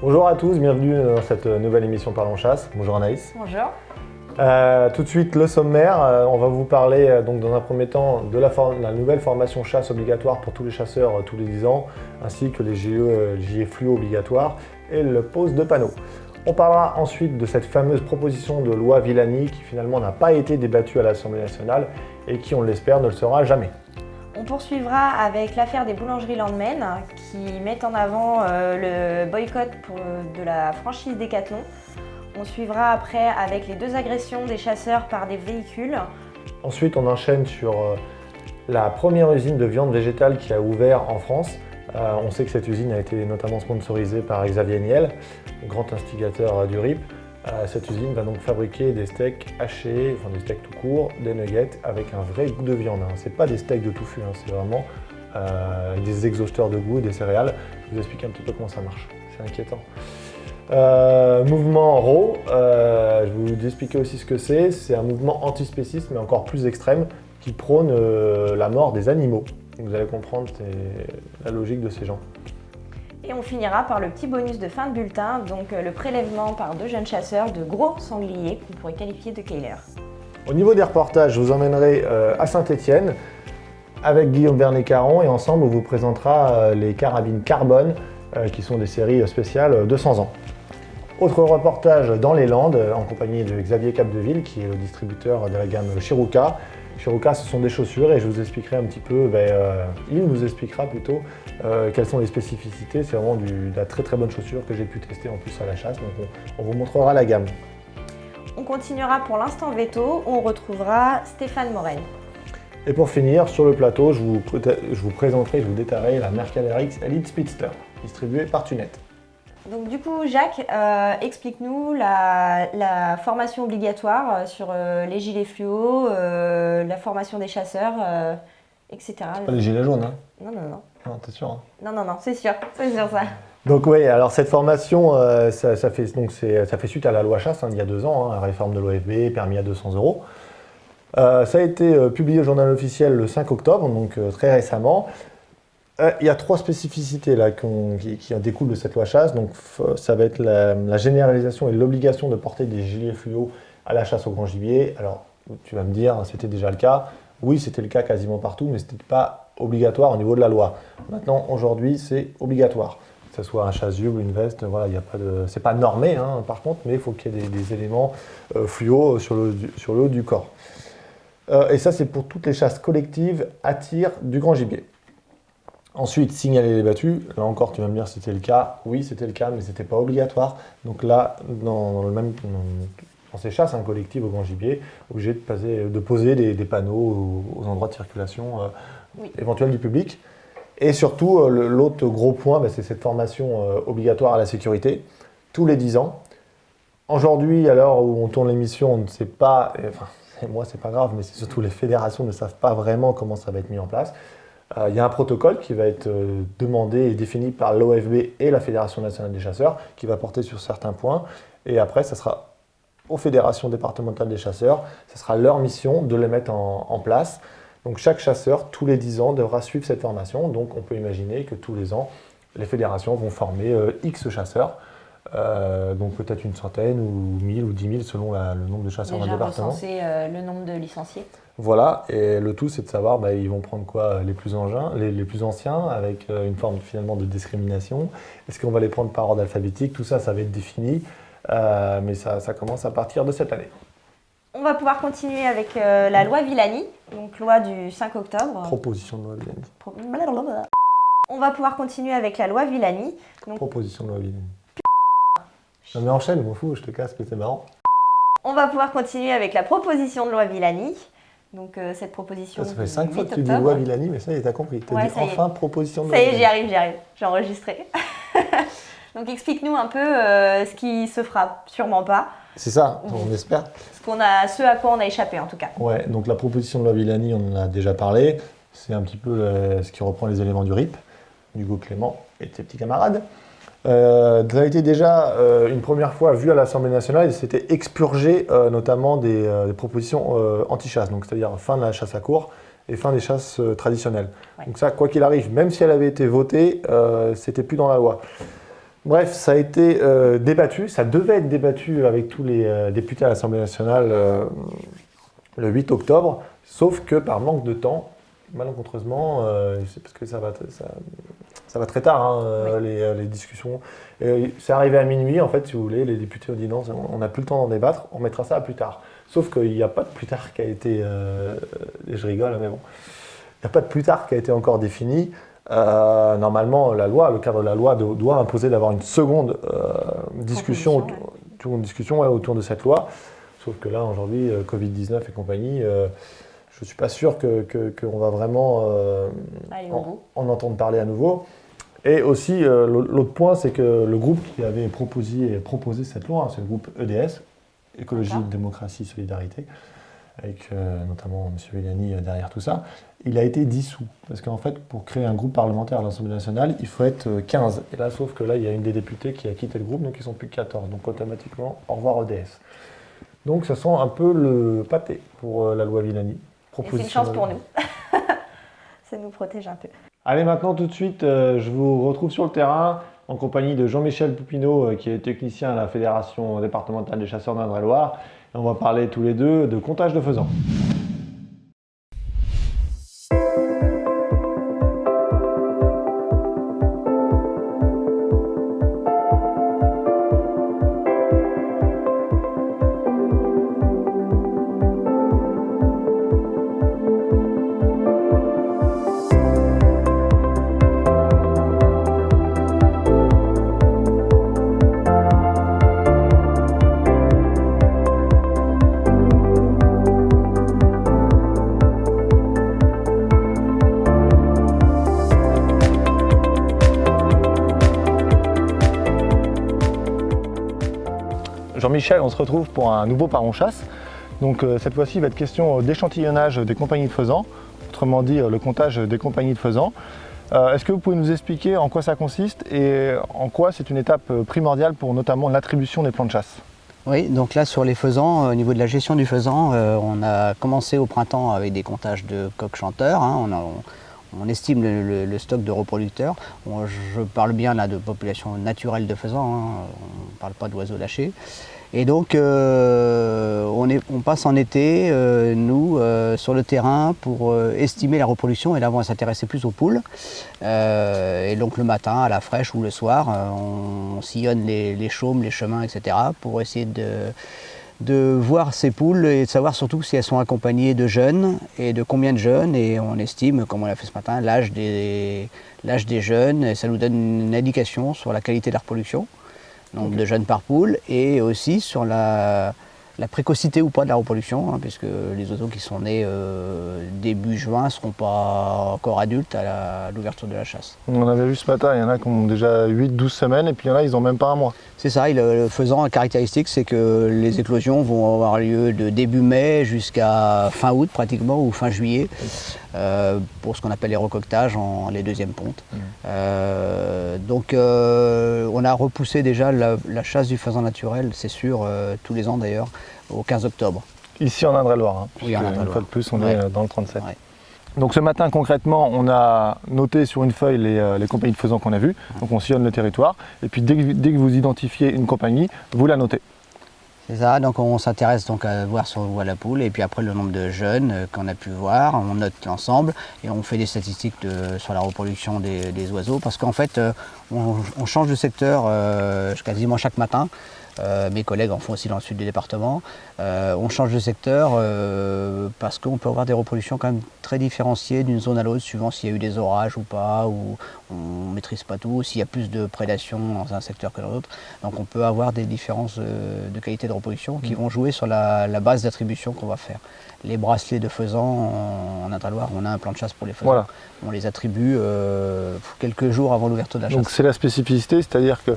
Bonjour à tous, bienvenue dans cette nouvelle émission Parlons Chasse. Bonjour Anaïs. Bonjour. Tout de suite le sommaire, on va vous parler donc dans un premier temps de la nouvelle formation chasse obligatoire pour tous les chasseurs tous les 10 ans, ainsi que les gilets fluo obligatoires et le pose de panneaux. On parlera ensuite de cette fameuse proposition de loi Villani qui finalement n'a pas été débattue à l'Assemblée nationale et qui, on l'espère, ne le sera jamais. On poursuivra avec l'affaire des boulangeries Landmen qui mettent en avant le boycott de la franchise Decathlon. On suivra après avec les 2 agressions des chasseurs par des véhicules. Ensuite, on enchaîne sur la première usine de viande végétale qui a ouvert en France. On sait que cette usine a été notamment sponsorisée par Xavier Niel, grand instigateur du RIP. Cette usine va donc fabriquer des steaks hachés, enfin des steaks tout court, des nuggets avec un vrai goût de viande. C'est pas des steaks de touffu, c'est vraiment des exhausteurs de goût et des céréales. Je vais vous expliquer un petit peu comment ça marche, c'est inquiétant. Mouvement RAW, je vais vous expliquer aussi ce que c'est. C'est un mouvement antispéciste mais encore plus extrême qui prône la mort des animaux. Vous allez comprendre la logique de ces gens. Et on finira par le petit bonus de fin de bulletin, donc le prélèvement par 2 jeunes chasseurs de gros sangliers qu'on pourrait qualifier de killer. Au niveau des reportages, je vous emmènerai à Saint-Étienne avec Guillaume Vernet-Caron et ensemble on vous présentera les carabines carbone qui sont des séries spéciales 200 ans. Autre reportage dans les Landes en compagnie de Xavier Capdeville qui est le distributeur de la gamme Chiruka. Chiruka, ce sont des chaussures et je vous expliquerai un petit peu, il nous expliquera plutôt quelles sont les spécificités. C'est vraiment de la très très bonne chaussure que j'ai pu tester en plus à la chasse, donc on vous montrera la gamme. On continuera pour l'instant veto, où on retrouvera Stéphane Morel. Et pour finir, sur le plateau, je vous présenterai, je vous détaillerai la Mercalrx Elite Speedster, distribuée par Tunet. Donc du coup, Jacques, explique-nous la formation obligatoire sur les gilets fluo, la formation des chasseurs, etc. C'est pas les gilets jaunes, hein? Non. Non, t'es sûr, hein? Non, c'est sûr ça. Donc oui, alors cette formation, ça fait suite à la loi chasse il y a 2 ans, la réforme de l'OFB, permis à 200 €. Ça a été publié au journal officiel le 5 octobre, donc très récemment. Il y a 3 spécificités là, qui découlent de cette loi chasse. Donc, ça va être la généralisation et l'obligation de porter des gilets fluo à la chasse au grand gibier. Alors, tu vas me dire, c'était déjà le cas. Oui, c'était le cas quasiment partout, mais ce n'était pas obligatoire au niveau de la loi. Maintenant, aujourd'hui, c'est obligatoire. Que ce soit un chasuble, une veste, voilà, c'est pas normé par contre, mais il faut qu'il y ait des éléments fluo sur le haut du corps. Et ça, c'est pour toutes les chasses collectives à tir du grand gibier. Ensuite, signaler les battues. Là encore, tu vas me dire si c'était le cas. Oui, c'était le cas, mais ce n'était pas obligatoire. Donc là, dans ces chasses collectives au grand gibier, obligé de poser des panneaux aux endroits de circulation éventuels du public. Et surtout, l'autre gros point, c'est cette formation obligatoire à la sécurité, tous les 10 ans. Aujourd'hui, à l'heure où on tourne l'émission, on ne sait pas, moi c'est pas grave, mais c'est surtout les fédérations ne savent pas vraiment comment ça va être mis en place. Il y a un protocole qui va être demandé et défini par l'OFB et la Fédération nationale des chasseurs, qui va porter sur certains points. Et après, ça sera aux fédérations départementales des chasseurs, ce sera leur mission de les mettre en place. Donc chaque chasseur, tous les 10 ans, devra suivre cette formation. Donc on peut imaginer que tous les ans, les fédérations vont former X chasseurs. Donc peut-être une centaine ou 1000 ou 10 000 selon le nombre de chasseurs dans le département. Recenser le nombre de licenciés. Voilà, et le tout c'est de savoir, ils vont prendre quoi, les plus anciens, avec une forme finalement de discrimination. Est-ce qu'on va les prendre par ordre alphabétique? Tout ça, ça va être défini, mais ça commence à partir de cette année. On va pouvoir continuer avec la loi Villani, donc loi du 5 octobre. Proposition de loi Villani. On va pouvoir continuer avec la loi Villani. Donc... Proposition de loi Villani. Non mais enchaîne, je m'en fous, je te casse, mais c'est marrant. On va pouvoir continuer avec la proposition de loi Villani. Donc cette proposition. Ça fait 5 fois que tu dis loi Villani, mais ça y est, t'as compris. T'as dit enfin proposition de loi. Ça y est, j'y arrive. J'ai enregistré. Donc explique-nous un peu ce qui se fera sûrement pas. C'est ça, on espère. Ce à quoi on a échappé en tout cas. Ouais, donc la proposition de loi Villani, on en a déjà parlé. C'est un petit peu ce qui reprend les éléments du RIP, d'Hugo Clément et de ses petits camarades. Ça a été déjà une première fois vu à l'Assemblée nationale et c'était expurgé notamment des propositions anti-chasse, donc c'est-à-dire fin de la chasse à courre et fin des chasses traditionnelles. Ouais. Donc ça, quoi qu'il arrive, même si elle avait été votée, c'était plus dans la loi. Bref, ça a été débattu, ça devait être débattu avec tous les députés à l'Assemblée nationale le 8 octobre, sauf que par manque de temps, malencontreusement, c'est parce que ça va très tard, hein, les discussions. C'est arrivé à minuit, en fait, si vous voulez, les députés ont dit non, on n'a plus le temps d'en débattre, on mettra ça à plus tard. Sauf qu'il n'y a pas de plus tard qui a été, et je rigole, mais bon, il n'y a pas de plus tard qui a été encore défini. Normalement, le cadre de la loi doit imposer d'avoir une seconde discussion autour de cette loi. Sauf que là, aujourd'hui, Covid-19 et compagnie, je ne suis pas sûr qu'on va vraiment en entendre parler à nouveau. Et aussi, l'autre point, c'est que le groupe qui avait proposé cette loi, c'est le groupe EDS, Écologie, Démocratie, Solidarité, avec notamment M. Villani derrière tout ça, il a été dissous. Parce qu'en fait, pour créer un groupe parlementaire à l'Assemblée nationale, il faut être 15. Et là, sauf que là, il y a une des députées qui a quitté le groupe, donc ils sont plus que 14. Donc automatiquement, au revoir EDS. Donc ça sent un peu le pâté pour la loi Villani. C'est une chance pour nous. Ça nous protège un peu. Allez, maintenant tout de suite, je vous retrouve sur le terrain en compagnie de Jean-Michel Poupineau, qui est technicien à la Fédération départementale des chasseurs d'Indre-et-Loire. Et on va parler tous les deux de comptage de faisans. Jean-Michel, on se retrouve pour un nouveau Parlons Chasse. Donc cette fois-ci, il va être question d'échantillonnage des compagnies de faisans, autrement dit le comptage des compagnies de faisans. Est-ce que vous pouvez nous expliquer en quoi ça consiste et en quoi c'est une étape primordiale pour notamment l'attribution des plans de chasse? Oui, donc là sur les faisans, au niveau de la gestion du faisan, on a commencé au printemps avec des comptages de coqs chanteurs. Hein, on estime le stock de reproducteurs. Je parle bien là de population naturelle de faisans, hein, on ne parle pas d'oiseaux lâchés. Et donc on passe en été, nous, sur le terrain pour estimer la reproduction. Et là on va s'intéresser plus aux poules. Et donc le matin, à la fraîche ou le soir, on sillonne les chaumes, les chemins, etc. pour essayer de voir ces poules et de savoir surtout si elles sont accompagnées de jeunes et de combien de jeunes. Et on estime, comme on l'a fait ce matin, l'âge des jeunes. Et ça nous donne une indication sur la qualité de la reproduction. Nombre de jeunes par poule, et aussi sur la précocité ou pas de la reproduction, hein, puisque les oiseaux qui sont nés début juin ne seront pas encore adultes à l'ouverture de la chasse. On avait vu ce matin, il y en a qui ont déjà 8-12 semaines, et puis il y en a, ils n'ont même pas un mois. C'est ça, le faisant caractéristique, c'est que les éclosions vont avoir lieu de début mai jusqu'à fin août pratiquement, ou fin juillet, pour ce qu'on appelle les recoquetages, les deuxièmes pontes. Donc on a repoussé déjà la chasse du faisan naturel, c'est sûr, tous les ans d'ailleurs, au 15 octobre. Ici en Indre-et-Loire, hein, oui, en Indre-et-Loire. Une fois de plus, on est dans le 37. Ouais. Donc ce matin, concrètement, on a noté sur une feuille les compagnies de faisans qu'on a vues. Donc on sillonne le territoire. Et puis dès que vous identifiez une compagnie, vous la notez. C'est ça, donc on s'intéresse donc à voir si on voit la poule, et puis après le nombre de jeunes qu'on a pu voir, on note l'ensemble et on fait des statistiques sur la reproduction des oiseaux, parce qu'en fait on change de secteur quasiment chaque matin. Mes collègues en font aussi dans le sud du département. On change de secteur parce qu'on peut avoir des reproductions quand même très différenciées d'une zone à l'autre, suivant s'il y a eu des orages ou pas, ou on ne maîtrise pas tout, s'il y a plus de prédation dans un secteur que dans l'autre. Donc on peut avoir des différences de qualité de reproduction qui vont jouer sur la base d'attribution qu'on va faire. Les bracelets de faisans en Indre-et-Loire, on a un plan de chasse pour les faisans. Voilà. On les attribue quelques jours avant l'ouverture de la chasse. Donc c'est la spécificité, c'est-à-dire que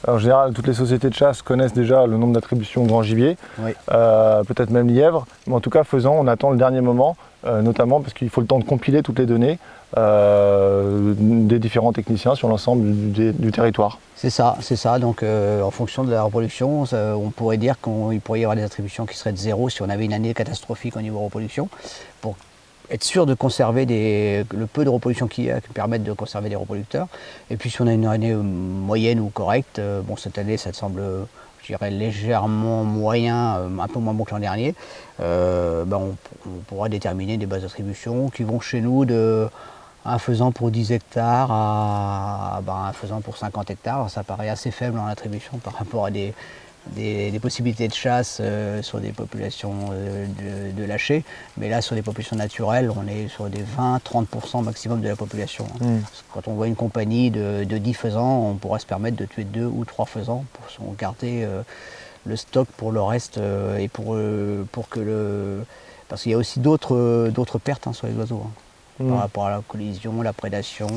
en général toutes les sociétés de chasse connaissent déjà le nombre d'attributions grand gibier, oui. Peut-être même lièvre, mais en tout cas faisans, on attend le dernier moment, notamment parce qu'il faut le temps de compiler toutes les données des différents techniciens sur l'ensemble du territoire. C'est ça. Donc en fonction de la reproduction, on pourrait dire qu'il pourrait y avoir des attributions qui seraient de zéro si on avait une année catastrophique au niveau reproduction. Pour être sûr de conserver le peu de reproduction qu'il y a, qui permettent de conserver des reproducteurs. Et puis si on a une année moyenne ou correcte, bon cette année ça semble, je dirais, légèrement moyen, un peu moins bon que l'an dernier, on pourra déterminer des bases d'attribution qui vont chez nous de un faisan pour 10 hectares à un faisan pour 50 hectares. Ça paraît assez faible en attribution par rapport à des possibilités de chasse sur des populations de lâchers, mais là sur des populations naturelles, on est sur des 20-30% maximum de la population. Quand on voit une compagnie de 10 faisans, on pourra se permettre de tuer 2 ou 3 faisans pour garder le stock pour le reste et pour que parce qu'il y a aussi d'autres pertes sur les oiseaux. Par rapport à la collision, la prédation,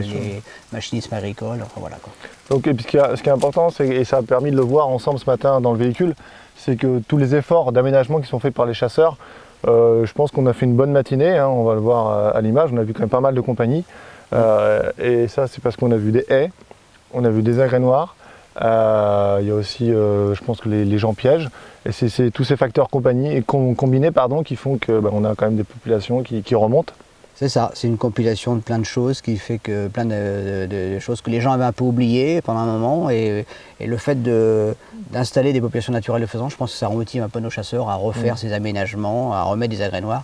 les machinismes agricoles, enfin voilà quoi. Donc, et puis ce qui est important, et ça a permis de le voir ensemble ce matin dans le véhicule, c'est que tous les efforts d'aménagement qui sont faits par les chasseurs, je pense qu'on a fait une bonne matinée, on va le voir à l'image, on a vu quand même pas mal de compagnies, et ça c'est parce qu'on a vu des haies, on a vu des agrès noirs, il y a aussi, je pense que les gens piègent, et c'est tous ces facteurs combinés qui font qu'on a quand même des populations qui remontent. C'est ça, c'est une compilation de plein de choses qui fait que plein de choses que les gens avaient un peu oubliées pendant un moment, et le fait d'installer des populations naturelles de faisans, je pense que ça remotive un peu nos chasseurs à refaire ces aménagements, à remettre des agrès noirs.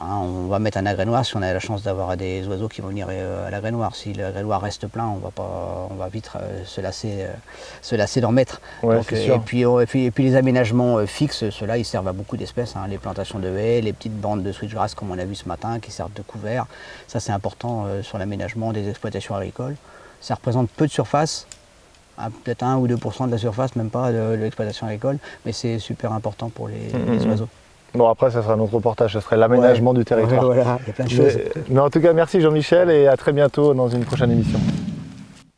On va mettre un agrès noir si on a la chance d'avoir des oiseaux qui vont venir à l'agrès noir. Si l'agrès noir reste plein, on va vite se lasser d'en mettre. Ouais, donc, et puis les aménagements fixes, ceux-là, ils servent à beaucoup d'espèces. Les plantations de haies, les petites bandes de switchgrass comme on a vu ce matin, qui servent de couvert. Ça, c'est important sur l'aménagement des exploitations agricoles. Ça représente peu de surface, peut-être 1 ou 2% de la surface, même pas de l'exploitation agricole, mais c'est super important pour les oiseaux. Bon, après, ça sera notre reportage, ça serait l'aménagement du territoire. Voilà, il y a plein de choses. Mais en tout cas, merci Jean-Michel et à très bientôt dans une prochaine émission.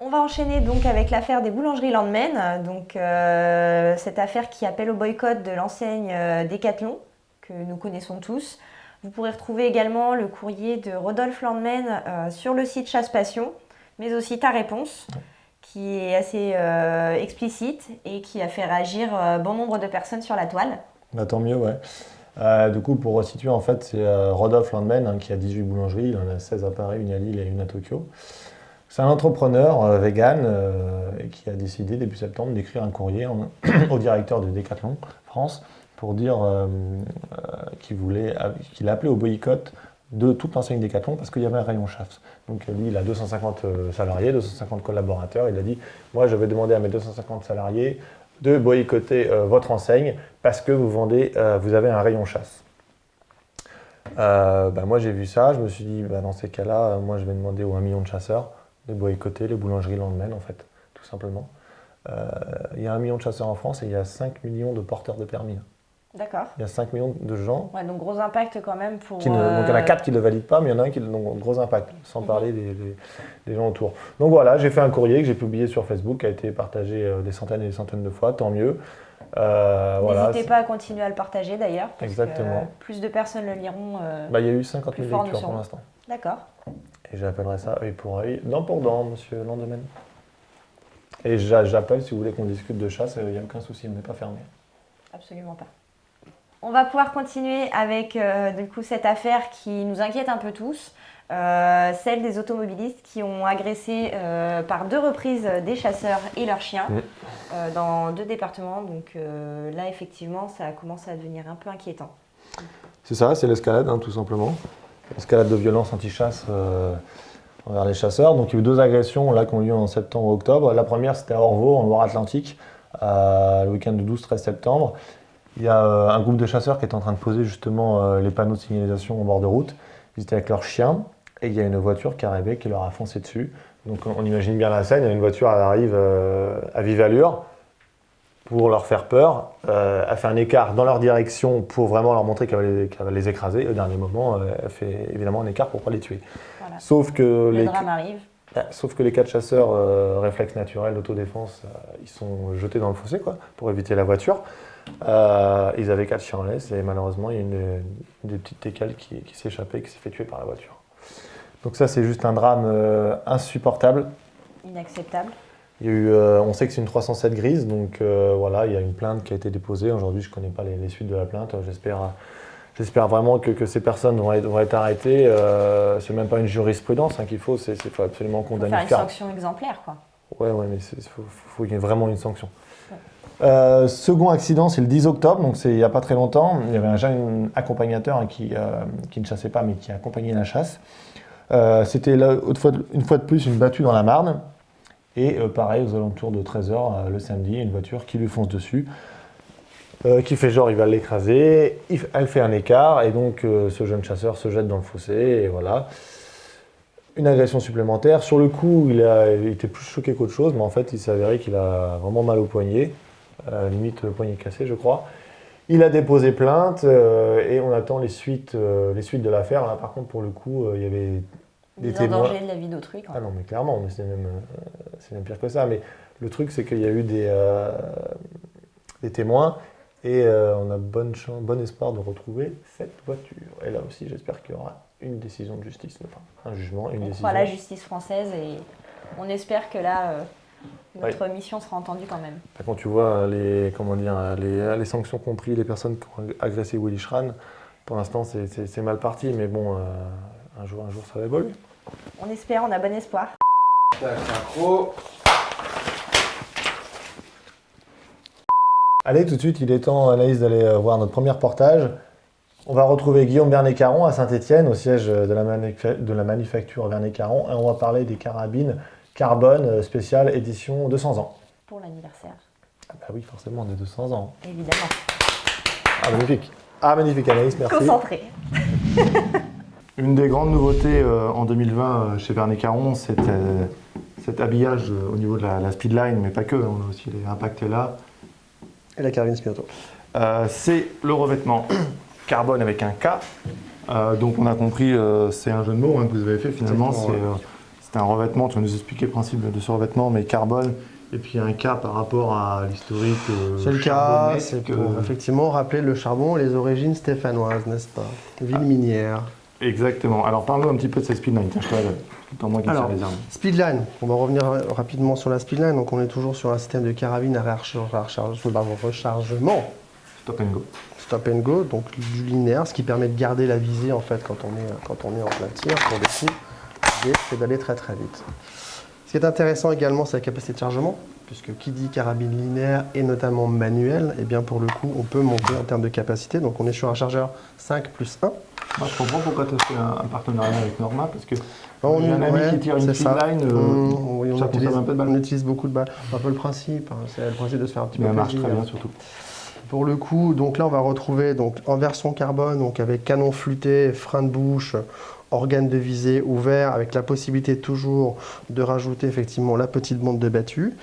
On va enchaîner donc avec l'affaire des boulangeries Landmen, donc cette affaire qui appelle au boycott de l'enseigne Decathlon, que nous connaissons tous. Vous pourrez retrouver également le courrier de Rodolphe Landmen sur le site Chasse Passion, mais aussi ta réponse, qui est assez explicite et qui a fait réagir bon nombre de personnes sur la toile. Bah, tant mieux, ouais. Du coup, pour resituer, en fait, c'est Rodolphe Landmen qui a 18 boulangeries, il en a 16 à Paris, une à Lille et une à Tokyo. C'est un entrepreneur vegan et qui a décidé début septembre d'écrire un courrier au directeur de Decathlon France pour dire qu'il appelait au boycott de toute l'enseigne Decathlon parce qu'il y avait un rayon chasse. Donc lui, il a 250 salariés, 250 collaborateurs. Il a dit, moi, je vais demander à mes 250 salariés de boycotter votre enseigne parce que vous avez un rayon chasse. Moi j'ai vu ça, je me suis dit dans ces cas-là, moi je vais demander aux 1 million de chasseurs de boycotter les boulangeries Landmen en fait, tout simplement. Il y a 1 million de chasseurs en France et il y a 5 millions de porteurs de permis. D'accord. Il y a 5 millions de gens. Ouais, donc gros impact quand même pour... Donc il y en a 4 qui ne le valident pas, mais il y en a un qui a donc gros impact, sans parler des gens autour. Donc voilà, j'ai fait un courrier que j'ai publié sur Facebook, qui a été partagé des centaines et des centaines de fois, tant mieux. N'hésitez pas à continuer à le partager d'ailleurs, parce exactement. que plus de personnes le liront. Il y a eu 50 000 lectures pour l'instant. D'accord. Et j'appellerai ça œil pour œil, dent pour dent, monsieur Landmen. Et j'appelle si vous voulez qu'on discute de chasse, il n'y a aucun souci, il n'est pas fermé. Absolument pas. On va pouvoir continuer avec du coup, cette affaire qui nous inquiète un peu tous, celle des automobilistes qui ont agressé par 2 reprises des chasseurs et leurs chiens dans 2 départements. Donc là, effectivement, ça commence à devenir un peu inquiétant. C'est ça, c'est l'escalade, tout simplement. L'escalade de violence anti-chasse envers les chasseurs. Donc il y a eu 2 agressions là, qui ont eu lieu en septembre et octobre. La première, c'était à Orvaux, en Loire-Atlantique, le week-end du 12-13 septembre. Il y a un groupe de chasseurs qui est en train de poser justement les panneaux de signalisation au bord de route. Ils étaient avec leurs chiens et il y a une voiture qui est arrivée qui leur a foncé dessus. Donc on imagine bien la scène, il y a une voiture, elle arrive à vive allure pour leur faire peur. Elle fait un écart dans leur direction pour vraiment leur montrer qu'elle va les écraser. Et au dernier moment, elle fait évidemment un écart pour ne pas les tuer. Voilà. Sauf que le drame arrive. Sauf que les 4 chasseurs, réflexes naturels d'autodéfense, ils sont jetés dans le fossé pour éviter la voiture. Ils avaient 4 chiens en laisse et malheureusement il y a une des petites técales qui s'est échappée et qui s'est fait tuer par la voiture. Donc ça c'est juste un drame insupportable. Inacceptable. Il y a eu, on sait que c'est une 307 grise, donc voilà, il y a une plainte qui a été déposée. Aujourd'hui je ne connais pas les suites de la plainte, J'espère vraiment que ces personnes vont être arrêtées. C'est même pas une jurisprudence qu'il faut, faut absolument Faut condamner. faire une sanction exemplaire, quoi. Ouais, mais faut qu'il y ait vraiment une sanction. Second accident, c'est le 10 octobre, donc c'est il n'y a pas très longtemps. Il y avait un jeune accompagnateur qui ne chassait pas, mais qui accompagnait la chasse. C'était là, une fois de plus une battue dans la Marne. Et pareil, aux alentours de 13h le samedi, il y a une voiture qui lui fonce dessus, qui fait genre il va l'écraser, elle fait un écart, et donc ce jeune chasseur se jette dans le fossé, et voilà. Une agression supplémentaire. Sur le coup, il était plus choqué qu'autre chose, mais en fait, il s'est avéré qu'il a vraiment mal au poignet, limite poignet cassé, je crois. Il a déposé plainte et on attend les suites de l'affaire. Là, par contre, pour le coup, il y avait des Mise en témoins. danger de la vie d'autrui, quoi. Ah non, mais clairement, mais c'est même pire que ça. Mais le truc, c'est qu'il y a eu des témoins et on a bon espoir de retrouver cette voiture. Et là aussi, j'espère qu'il y aura une décision de justice, enfin, un jugement, une On décision. croit à la justice française et on espère que là, notre mission sera entendue quand même. Quand tu vois les sanctions qu'ont pris les personnes qui ont agressé Willy Schran, pour l'instant, c'est mal parti, mais bon, un jour, ça va évoluer. On espère, on a bon espoir. Allez, tout de suite, il est temps, Anaïs, d'aller voir notre premier reportage. On va retrouver Guillaume Vernet-Caron à Saint-Étienne, au siège de la manufacture Vernet-Caron, et on va parler des carabines Carbone spéciale édition 200 ans. Pour l'anniversaire. Ah bah oui, forcément, on est 200 ans. Évidemment. Ah, magnifique. Ah, magnifique, Anaïs, merci. Concentré. Une des grandes nouveautés en 2020 chez Vernet-Caron, c'est cet habillage au niveau de la speedline, mais pas que, on a aussi les Impactella. Et la carabine Spinoto. C'est le revêtement carbone avec un K. Donc on a compris, c'est un jeu de mots que vous avez fait finalement. C'est un revêtement, tu vas nous expliquer le principe de ce revêtement, mais carbone, et puis un K par rapport à l'historique. C'est le cas, c'est pour effectivement rappeler le charbon et les origines stéphanoises, n'est-ce pas? Ville minière. Exactement. Alors parle-nous un petit peu de cette speedline. Tiens, je te la donne. C'est en moi qui tire les armes. Speedline, on va revenir rapidement sur la speedline. Donc on est toujours sur un système de carabine à rechargement. Stop and go. Stop and go, donc du linéaire, ce qui permet de garder la visée en fait quand on est en plein tir pour des coups et d'aller très très vite. Ce qui est intéressant également, c'est la capacité de chargement, puisque qui dit carabine linéaire et notamment manuelle, et bien pour le coup on peut monter en termes de capacité. Donc on est sur un chargeur 5 plus 1. Moi, je comprends pourquoi tu as fait un partenariat avec Norma, parce que On j'ai un ami qui tire une speedline, ça consomme un peu de balles. On utilise beaucoup de balles. Un peu le principe, c'est le principe de se faire un petit peu Mais elle marche plaisir. très bien surtout. Pour le coup, donc là on va retrouver donc, en version carbone, donc avec canon flûté, frein de bouche, organe de visée ouvert, avec la possibilité toujours de rajouter effectivement la petite bande de battue.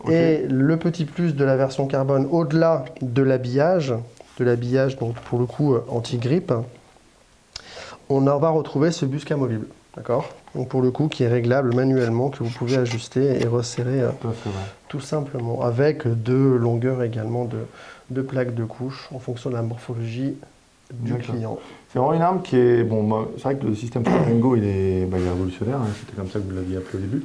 Okay. Et le petit plus de la version carbone, au-delà de l'habillage donc pour le coup anti-grippe, on va retrouver ce busque amovible, d'accord? Donc pour le coup qui est réglable manuellement, que vous pouvez ajuster et resserrer tout simplement, avec deux longueurs également de plaques de couche en fonction de la morphologie du client. C'est vraiment une arme qui est... Bon, c'est vrai que le système Stop and Go, il est révolutionnaire, hein, c'était comme ça que vous l'aviez appelé au début.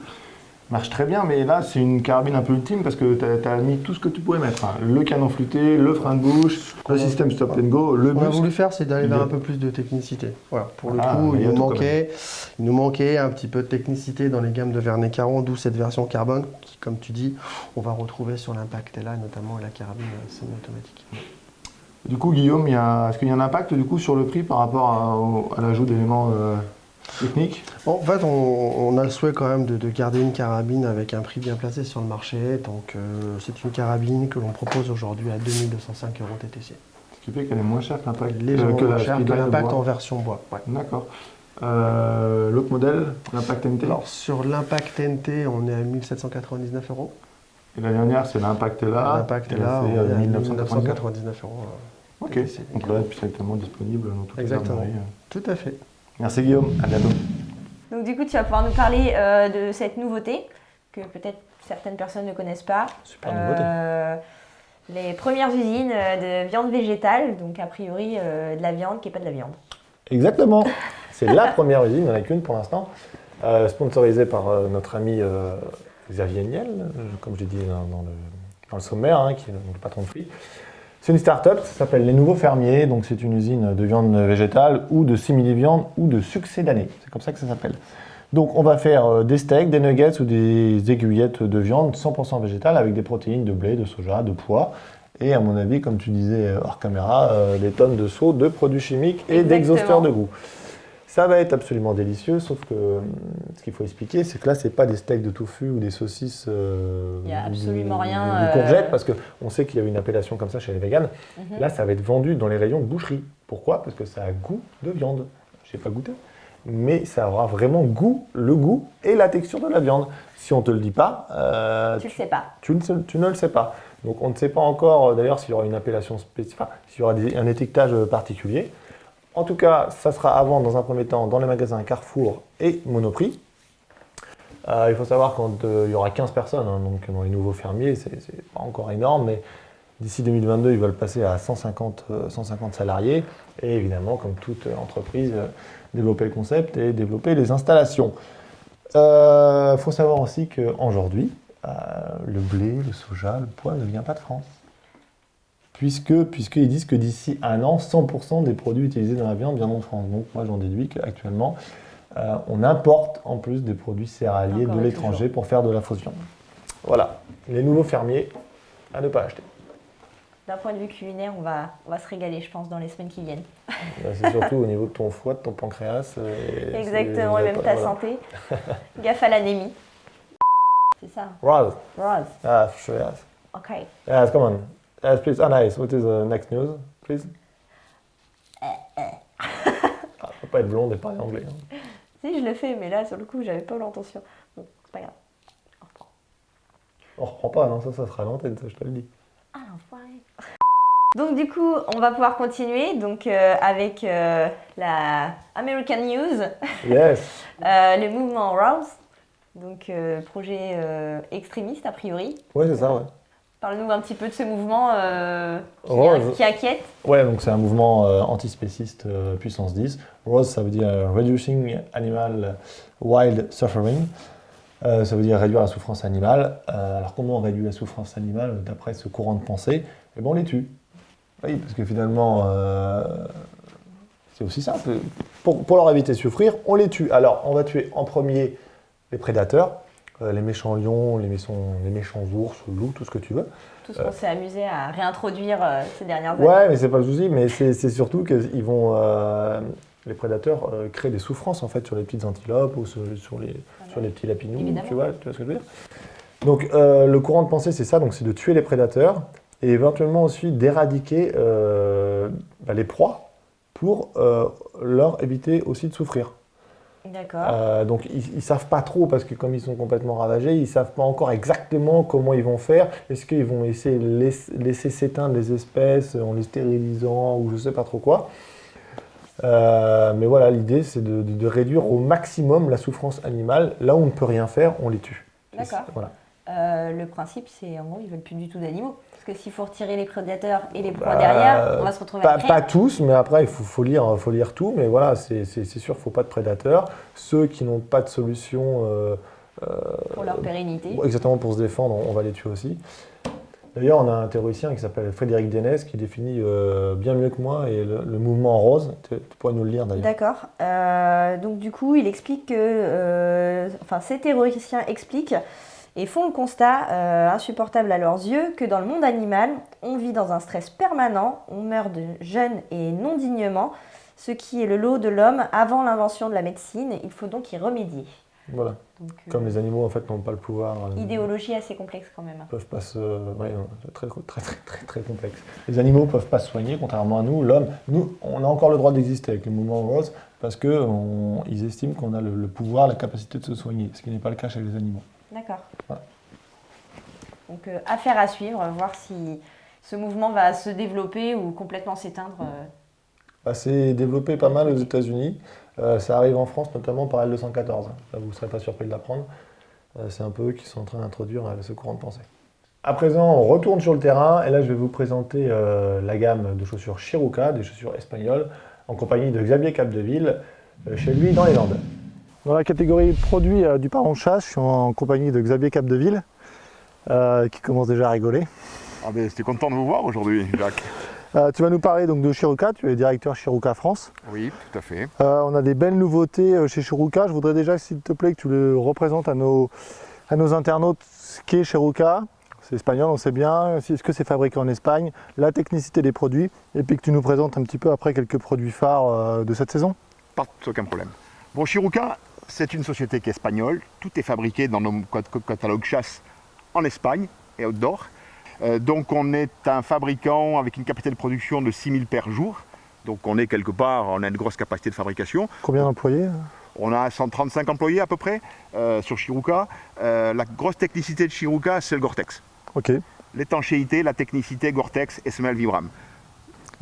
Marche très bien, mais là c'est une carabine un peu ultime parce que tu as mis tout ce que tu pouvais mettre. Hein. Le canon flûté, le frein de bouche, le système Stop and Go, le busque. Ce qu'on a voulu faire, c'est d'aller vers un peu plus de technicité. Voilà. Pour le coup, il nous manquait un petit peu de technicité dans les gammes de Vernet-Caron, d'où cette version carbone qui, comme tu dis, on va retrouver sur l'Impactella, notamment la carabine semi-automatique. Du coup, Guillaume, est-ce qu'il y a un impact du coup, sur le prix par rapport à l'ajout d'éléments techniques? En fait, on a le souhait quand même de garder une carabine avec un prix bien placé sur le marché. Donc, c'est une carabine que l'on propose aujourd'hui à 2205 € TTC. Ce qui fait qu'elle est moins chère que l'Impact. Légèrement moins chère que l'Impact en version bois. Ouais. D'accord. L'autre modèle, l'Impact NT? Alors, sur l'Impact NT, on est à 1799 €. Et la dernière, c'est l'Impactella. L'Impactella, on est à 1999 €. Ok, donc là, c'est directement disponible dans toutes les armoiries. Tout à fait. Merci Guillaume, à bientôt. Donc du coup, tu vas pouvoir nous parler de cette nouveauté que peut-être certaines personnes ne connaissent pas. Super nouveauté. Les premières usines de viande végétale, donc a priori de la viande qui n'est pas de la viande. Exactement. C'est la première usine, il n'y en a qu'une pour l'instant, sponsorisée par notre ami Xavier Niel, comme je l'ai dit dans le sommaire, qui est le patron de Free. C'est une start-up, ça s'appelle Les Nouveaux Fermiers, donc c'est une usine de viande végétale ou de simili-viande ou de succédanée, c'est comme ça que ça s'appelle. Donc on va faire des steaks, des nuggets ou des aiguillettes de viande 100% végétale avec des protéines de blé, de soja, de pois et à mon avis, comme tu disais hors caméra, des tonnes de seaux de produits chimiques et d'exhausteurs de goût. Ça va être absolument délicieux, sauf que ce qu'il faut expliquer, c'est que là, c'est pas des steaks de tofu ou des saucisses Il n'y a absolument rien. de courgettes, parce qu'on sait qu'il y a une appellation comme ça chez les véganes. Là, ça va être vendu dans les rayons de boucherie. Pourquoi? Parce que ça a goût de viande. Je n'ai pas goûté. Mais ça aura vraiment le goût et la texture de la viande. Si on ne te le dit pas, Tu le sais pas. tu ne le sais pas. Donc on ne sait pas encore d'ailleurs s'il y aura une appellation spécifique, s'il y aura un étiquetage particulier. En tout cas, ça sera à vendre dans un premier temps dans les magasins Carrefour et Monoprix. Il faut savoir qu'il y aura 15 personnes, hein, donc dans les nouveaux fermiers, c'est pas encore énorme, mais d'ici 2022, ils veulent passer à 150 salariés. Et évidemment, comme toute entreprise, développer le concept et développer les installations. Il faut savoir aussi qu'aujourd'hui, le blé, le soja, le pois ne vient pas de France. Puisqu'ils disent que d'ici un an, 100% des produits utilisés dans la viande viendront de France. Donc moi j'en déduis qu'actuellement, on importe en plus des produits céréaliers de l'étranger pour faire de la fausse viande. Voilà, les nouveaux fermiers à ne pas acheter. D'un point de vue culinaire, on va se régaler, je pense, dans les semaines qui viennent. C'est surtout au niveau de ton foie, de ton pancréas. Exactement, et même ta santé. Gaffe à l'anémie. C'est ça. Roz. Roz. Ah, sure, yes. Ok. Yes, come on. Yes, please. Anaïs, what is the next news, please? Faut pas être blonde et parler anglais. Hein. Si, je le fais, mais là, sur le coup, j'avais pas l'intention. Bon, c'est pas grave. On reprend. On reprend pas, non, ça sera à l'antenne, ça, je te le dis. Ah, l'enfoiré. Donc, du coup, on va pouvoir continuer donc, avec la American News, Yes. le mouvement Rouse, donc projet extrémiste a priori. Ouais, c'est ça, ouais. Parle-nous un petit peu de ce mouvement Rouse. qui inquiète. Ouais, donc c'est un mouvement antispéciste puissance 10. ROSE, ça veut dire Reducing Animal Wild Suffering. Ça veut dire réduire la souffrance animale. Alors comment on réduit la souffrance animale d'après ce courant de pensée? Eh bien on les tue. Oui, parce que finalement, c'est aussi simple. Pour leur éviter de souffrir, on les tue. Alors on va tuer en premier les prédateurs, les méchants lions, les méchants ours, loups, tout ce que tu veux. Tout ce qu'on s'est amusé à réintroduire ces dernières années. Ouais, mais c'est pas le souci, mais c'est surtout qu'ils vont, les prédateurs créent des souffrances en fait sur les petites antilopes ou sur les petits lapinous, Évidemment. tu vois ce que je veux dire. Donc le courant de pensée c'est ça, donc c'est de tuer les prédateurs et éventuellement aussi d'éradiquer les proies pour leur éviter aussi de souffrir. D'accord. Donc ils ne savent pas trop parce que comme ils sont complètement ravagés, ils ne savent pas encore exactement comment ils vont faire. Est-ce qu'ils vont essayer de laisser s'éteindre les espèces en les stérilisant ou je ne sais pas trop quoi. Mais voilà, l'idée c'est de réduire au maximum la souffrance animale. Là où on ne peut rien faire, on les tue. D'accord. Voilà. Le principe c'est en gros ils ne veulent plus du tout d'animaux. Parce que s'il faut retirer les prédateurs et les proies derrière, on va se retrouver avec rien. Pas tous, mais après il faut lire tout. Mais voilà, c'est sûr, il ne faut pas de prédateurs. Ceux qui n'ont pas de solution pour leur pérennité. Exactement, pour se défendre, on va les tuer aussi. D'ailleurs, on a un théoricien qui s'appelle Frédéric Dénès qui définit bien mieux que moi et le mouvement rose. Tu pourrais nous le lire d'ailleurs. D'accord. Donc du coup, il explique que, ces théoriciens expliquent et font le constat insupportable à leurs yeux que dans le monde animal, on vit dans un stress permanent, on meurt de jeune et non dignement, ce qui est le lot de l'homme avant l'invention de la médecine. Il faut donc y remédier. Voilà. Donc, comme les animaux en fait n'ont pas le pouvoir. Idéologie assez complexe quand même. Peuvent pas très complexe. Les animaux peuvent pas se soigner, contrairement à nous. L'homme, nous, on a encore le droit d'exister avec le mouvement rose parce que ils estiment qu'on a le pouvoir, la capacité de se soigner, ce qui n'est pas le cas chez les animaux. D'accord. Voilà. Donc affaire à suivre, voir si ce mouvement va se développer ou complètement s'éteindre. C'est développé pas mal aux États-Unis. Ça arrive en France notamment par L214. Là, vous ne serez pas surpris de l'apprendre. C'est un peu eux qui sont en train d'introduire ce courant de pensée. À présent, on retourne sur le terrain et là, je vais vous présenter la gamme de chaussures Chiruca, des chaussures espagnoles, en compagnie de Xavier Capdeville, chez lui dans les Landes. Dans la catégorie produits du parent chasse, je suis en compagnie de Xavier Capdeville, qui commence déjà à rigoler. Ah ben, j'étais content de vous voir aujourd'hui, Jacques. Tu vas nous parler donc de Shiruka, tu es directeur Shiruka France. Oui, tout à fait. On a des belles nouveautés chez Shiruka. Je voudrais déjà, s'il te plaît, que tu le représentes à nos internautes ce qu'est Shiruka. C'est espagnol, on sait bien. Est-ce que c'est fabriqué en Espagne? La technicité des produits. Et puis que tu nous présentes un petit peu après quelques produits phares de cette saison. Pas aucun problème. Bon, Shiruka, c'est une société qui est espagnole. Tout est fabriqué dans nos catalogues chasse en Espagne et outdoor. Donc on est un fabricant avec une capacité de production de 6000 paires jour. Donc on est quelque part, on a une grosse capacité de fabrication. Combien d'employés? On a 135 employés à peu près sur Shiruka. La grosse technicité de Shiruka, c'est le Gore-Tex. Ok. L'étanchéité, la technicité Gore-Tex et semelle Vibram.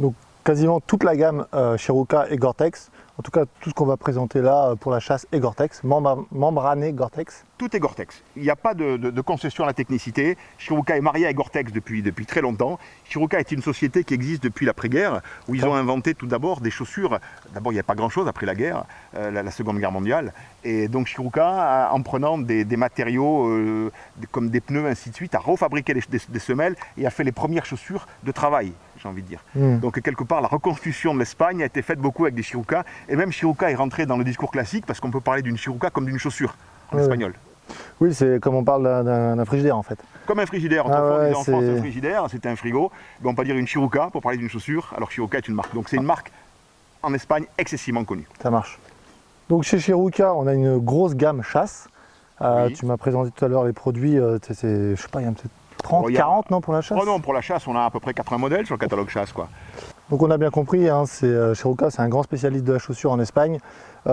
Donc quasiment toute la gamme Shiruka et Gore-Tex. En tout cas, tout ce qu'on va présenter là pour la chasse est Gore-Tex, membrané Gore-Tex. Tout est Gore-Tex. Il n'y a pas de concession à la technicité. Shiruka est marié à Gore-Tex depuis très longtemps. Shiruka est une société qui existe depuis l'après-guerre, où ils ont inventé tout d'abord des chaussures. D'abord, il n'y a pas grand-chose après la guerre, la Seconde Guerre mondiale. Et donc Shiruka, en prenant des matériaux comme des pneus, ainsi de suite, a refabriqué des semelles et a fait les premières chaussures de travail, j'ai envie de dire. Donc quelque part, la reconstitution de l'Espagne a été faite beaucoup avec des Shiruka. Et même Shiruka est rentré dans le discours classique parce qu'on peut parler d'une Shiruka comme d'une chaussure en espagnol. Oui, c'est comme on parle d'un frigidaire en fait. Comme un frigidaire, autrefois on disait en France un frigidaire, c'était un frigo, mais on peut dire une Shiruka pour parler d'une chaussure, alors Shiruka est une marque. Donc c'est une marque en Espagne excessivement connue. Ça marche. Donc chez Shiruka, on a une grosse gamme chasse. Oui. Tu m'as présenté tout à l'heure les produits, je sais pas, il y a peut-être 30, 40 non pour la chasse? Oh non, pour la chasse, on a à peu près 80 modèles sur le catalogue chasse, quoi. Donc on a bien compris, hein, Shiruka c'est un grand spécialiste de la chaussure en Espagne.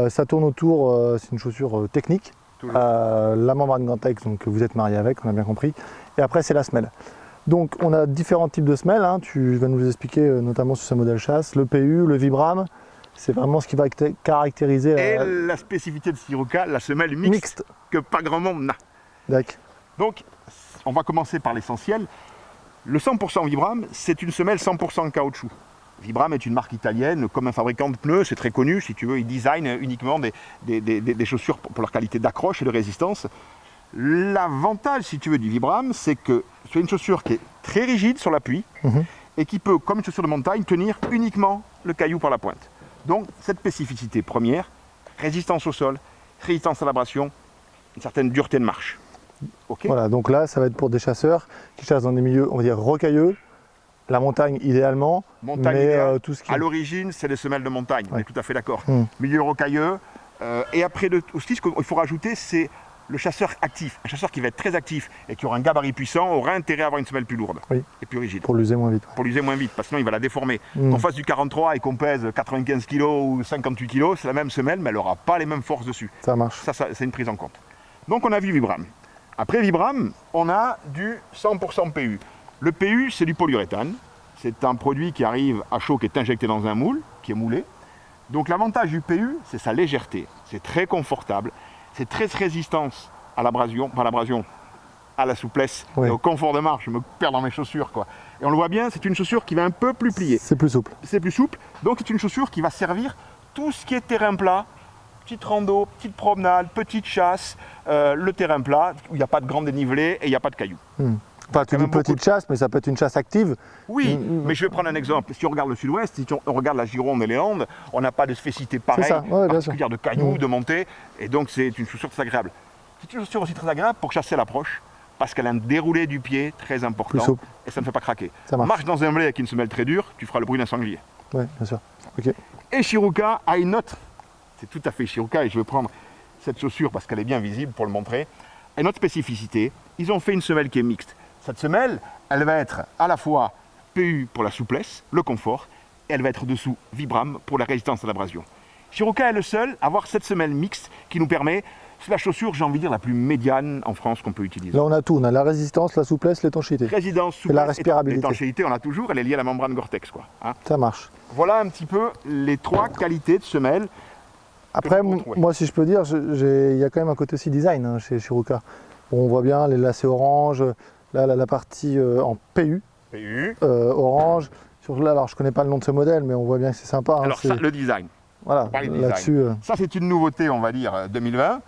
Ça tourne autour, c'est une chaussure technique. La membrane Gore-Tex, donc vous êtes marié avec, on a bien compris. Et après c'est la semelle. Donc on a différents types de semelles, hein. Tu vas nous les expliquer notamment sur ce modèle chasse. Le PU, le Vibram, c'est vraiment ce qui va caractériser Et la spécificité de Shiruka, la semelle mixte, que pas grand monde n'a. D'accord. Donc on va commencer par l'essentiel. Le 100% Vibram, c'est une semelle 100% caoutchouc. Vibram est une marque italienne, comme un fabricant de pneus, c'est très connu, si tu veux, ils designent uniquement des chaussures pour leur qualité d'accroche et de résistance. L'avantage, si tu veux, du Vibram, c'est que c'est une chaussure qui est très rigide sur l'appui et qui peut, comme une chaussure de montagne, tenir uniquement le caillou par la pointe. Donc, cette spécificité première, résistance au sol, résistance à l'abrasion, une certaine dureté de marche. Okay. Voilà, donc là, ça va être pour des chasseurs qui chassent dans des milieux, on va dire, rocailleux. La montagne idéalement, mais tout ce qui... À l'origine, c'est des semelles de montagne, on est tout à fait d'accord. Milieu rocailleux, et après aussi, ce qu'il faut rajouter, c'est le chasseur actif. Un chasseur qui va être très actif et qui aura un gabarit puissant aura intérêt à avoir une semelle plus lourde et plus rigide. Pour l'user moins vite. Pour l'user moins vite, parce que sinon il va la déformer. Qu'on fasse du 43 et qu'on pèse 95 kg ou 58 kg, c'est la même semelle, mais elle n'aura pas les mêmes forces dessus. Ça marche. Ça c'est une prise en compte. Donc on a vu Vibram. Après Vibram, on a du 100% PU. Le PU, c'est du polyuréthane. C'est un produit qui arrive à chaud, qui est injecté dans un moule, qui est moulé. Donc l'avantage du PU, c'est sa légèreté. C'est très confortable. C'est très résistant à l'abrasion, pas à l'abrasion, à la souplesse et au confort de marche. Je me perds dans mes chaussures, quoi. Et on le voit bien, c'est une chaussure qui va un peu plus plier. C'est plus souple. C'est plus souple. Donc c'est une chaussure qui va servir tout ce qui est terrain plat, petite rando, petite promenade, petite chasse, le terrain plat, où il n'y a pas de grand dénivelé et il n'y a pas de cailloux. Enfin, tu dis petite chasse, mais ça peut être une chasse active. Oui, mais je vais prendre un exemple. Si on regarde le sud-ouest, si on regarde la Gironde et les Landes, on n'a pas de spécificité pareille, particulière de cailloux, de montée, et donc c'est une chaussure très agréable. C'est une chaussure aussi très agréable pour chasser à l'approche, parce qu'elle a un déroulé du pied très important, et ça ne fait pas craquer. Marche dans un blé avec une semelle très dure, tu feras le bruit d'un sanglier. Oui, bien sûr. Okay. Et Shiruka a une autre, c'est tout à fait Shiruka, et je vais prendre cette chaussure parce qu'elle est bien visible pour le montrer, une autre spécificité, ils ont fait une semelle qui est mixte. Cette semelle, elle va être à la fois PU pour la souplesse, le confort, et elle va être dessous Vibram pour la résistance à l'abrasion. Shiruka est le seul à avoir cette semelle mixte qui nous permet, c'est la chaussure, j'ai envie de dire, la plus médiane en France qu'on peut utiliser. Là on a tout, on a la résistance, la souplesse, l'étanchéité. Résistance, souplesse, et la respirabilité. L'étanchéité, on a toujours, elle est liée à la membrane Gore-Tex, quoi. Hein. Ça marche. Voilà un petit peu les trois qualités de semelle. Après, moi si je peux dire, il y a quand même un côté aussi design chez Shiruka. Bon, on voit bien les lacets orange. Là, la partie en PU, orange. Là, alors, je ne connais pas le nom de ce modèle, mais on voit bien que c'est sympa. Alors, ça, le design. Voilà, là-dessus. Ça, c'est une nouveauté, on va dire, 2020.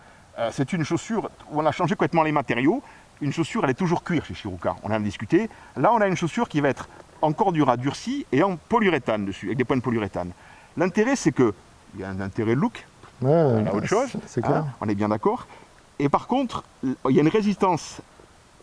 C'est une chaussure où on a changé complètement les matériaux. une chaussure, elle est toujours cuir chez Shiruka. On en a discuté. Là, on a une chaussure qui va être en cordura durcie et en polyuréthane dessus, avec des points de polyuréthane. L'intérêt, c'est qu'il y a un intérêt look, Ouais, a autre chose, c'est clair. on est bien d'accord. Et par contre, il y a une résistance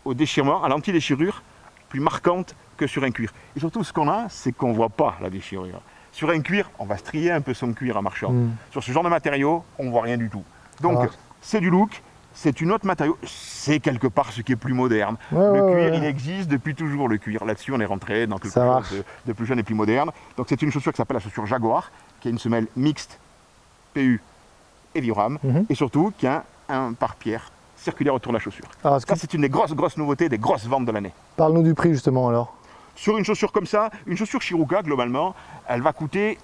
au déchirement, à l'anti-déchirure, plus marquante que sur un cuir. Et surtout, ce qu'on a, c'est qu'on ne voit pas la déchirure. Sur un cuir, on va strier un peu son cuir en marchant. Sur ce genre de matériau, on ne voit rien du tout. Donc, c'est du look, c'est une autre matériau, c'est quelque part ce qui est plus moderne. Le cuir, il existe depuis toujours, le cuir. Là-dessus, on est rentré dans quelque chose de plus jeune et plus moderne. Donc, c'est une chaussure qui s'appelle la chaussure Jaguar, qui a une semelle mixte, PU et Vibram, et surtout qui a un pare-pierre circulaire autour de la chaussure. Alors, Ça, c'est une des grosses nouveautés, des grosses ventes de l'année. parle-nous du prix justement alors. Sur une chaussure comme ça, une chaussure Shiruka, globalement, elle va coûter,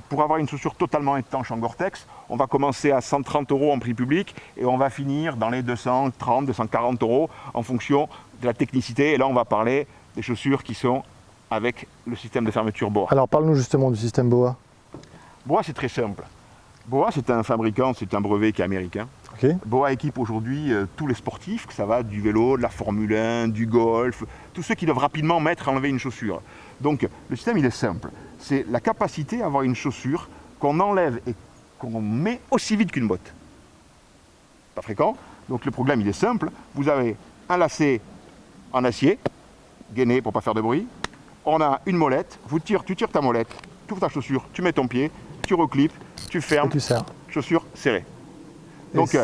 pour avoir une chaussure totalement étanche en Gore-Tex, on va commencer à 130 € en prix public et on va finir dans les 230, 240 € en fonction de la technicité. Et là, on va parler des chaussures qui sont avec le système de fermeture BOA. Alors parle-nous justement du système BOA. BOA, c'est très simple. BOA, c'est un fabricant, c'est un brevet qui est américain. Ok. BOA équipe aujourd'hui tous les sportifs, que ça va du vélo, de la Formule 1, du golf, tous ceux qui doivent rapidement enlever une chaussure. Donc le système il est simple, c'est la capacité à avoir une chaussure qu'on enlève et qu'on met aussi vite qu'une botte. Pas fréquent, donc le problème il est simple, vous avez un lacet en acier, gainé pour ne pas faire de bruit, on a une molette, tu tires ta molette, tu ouvres ta chaussure, tu mets ton pied, tu reclips, tu fermes, Et tu sers. chaussure serrée. Donc,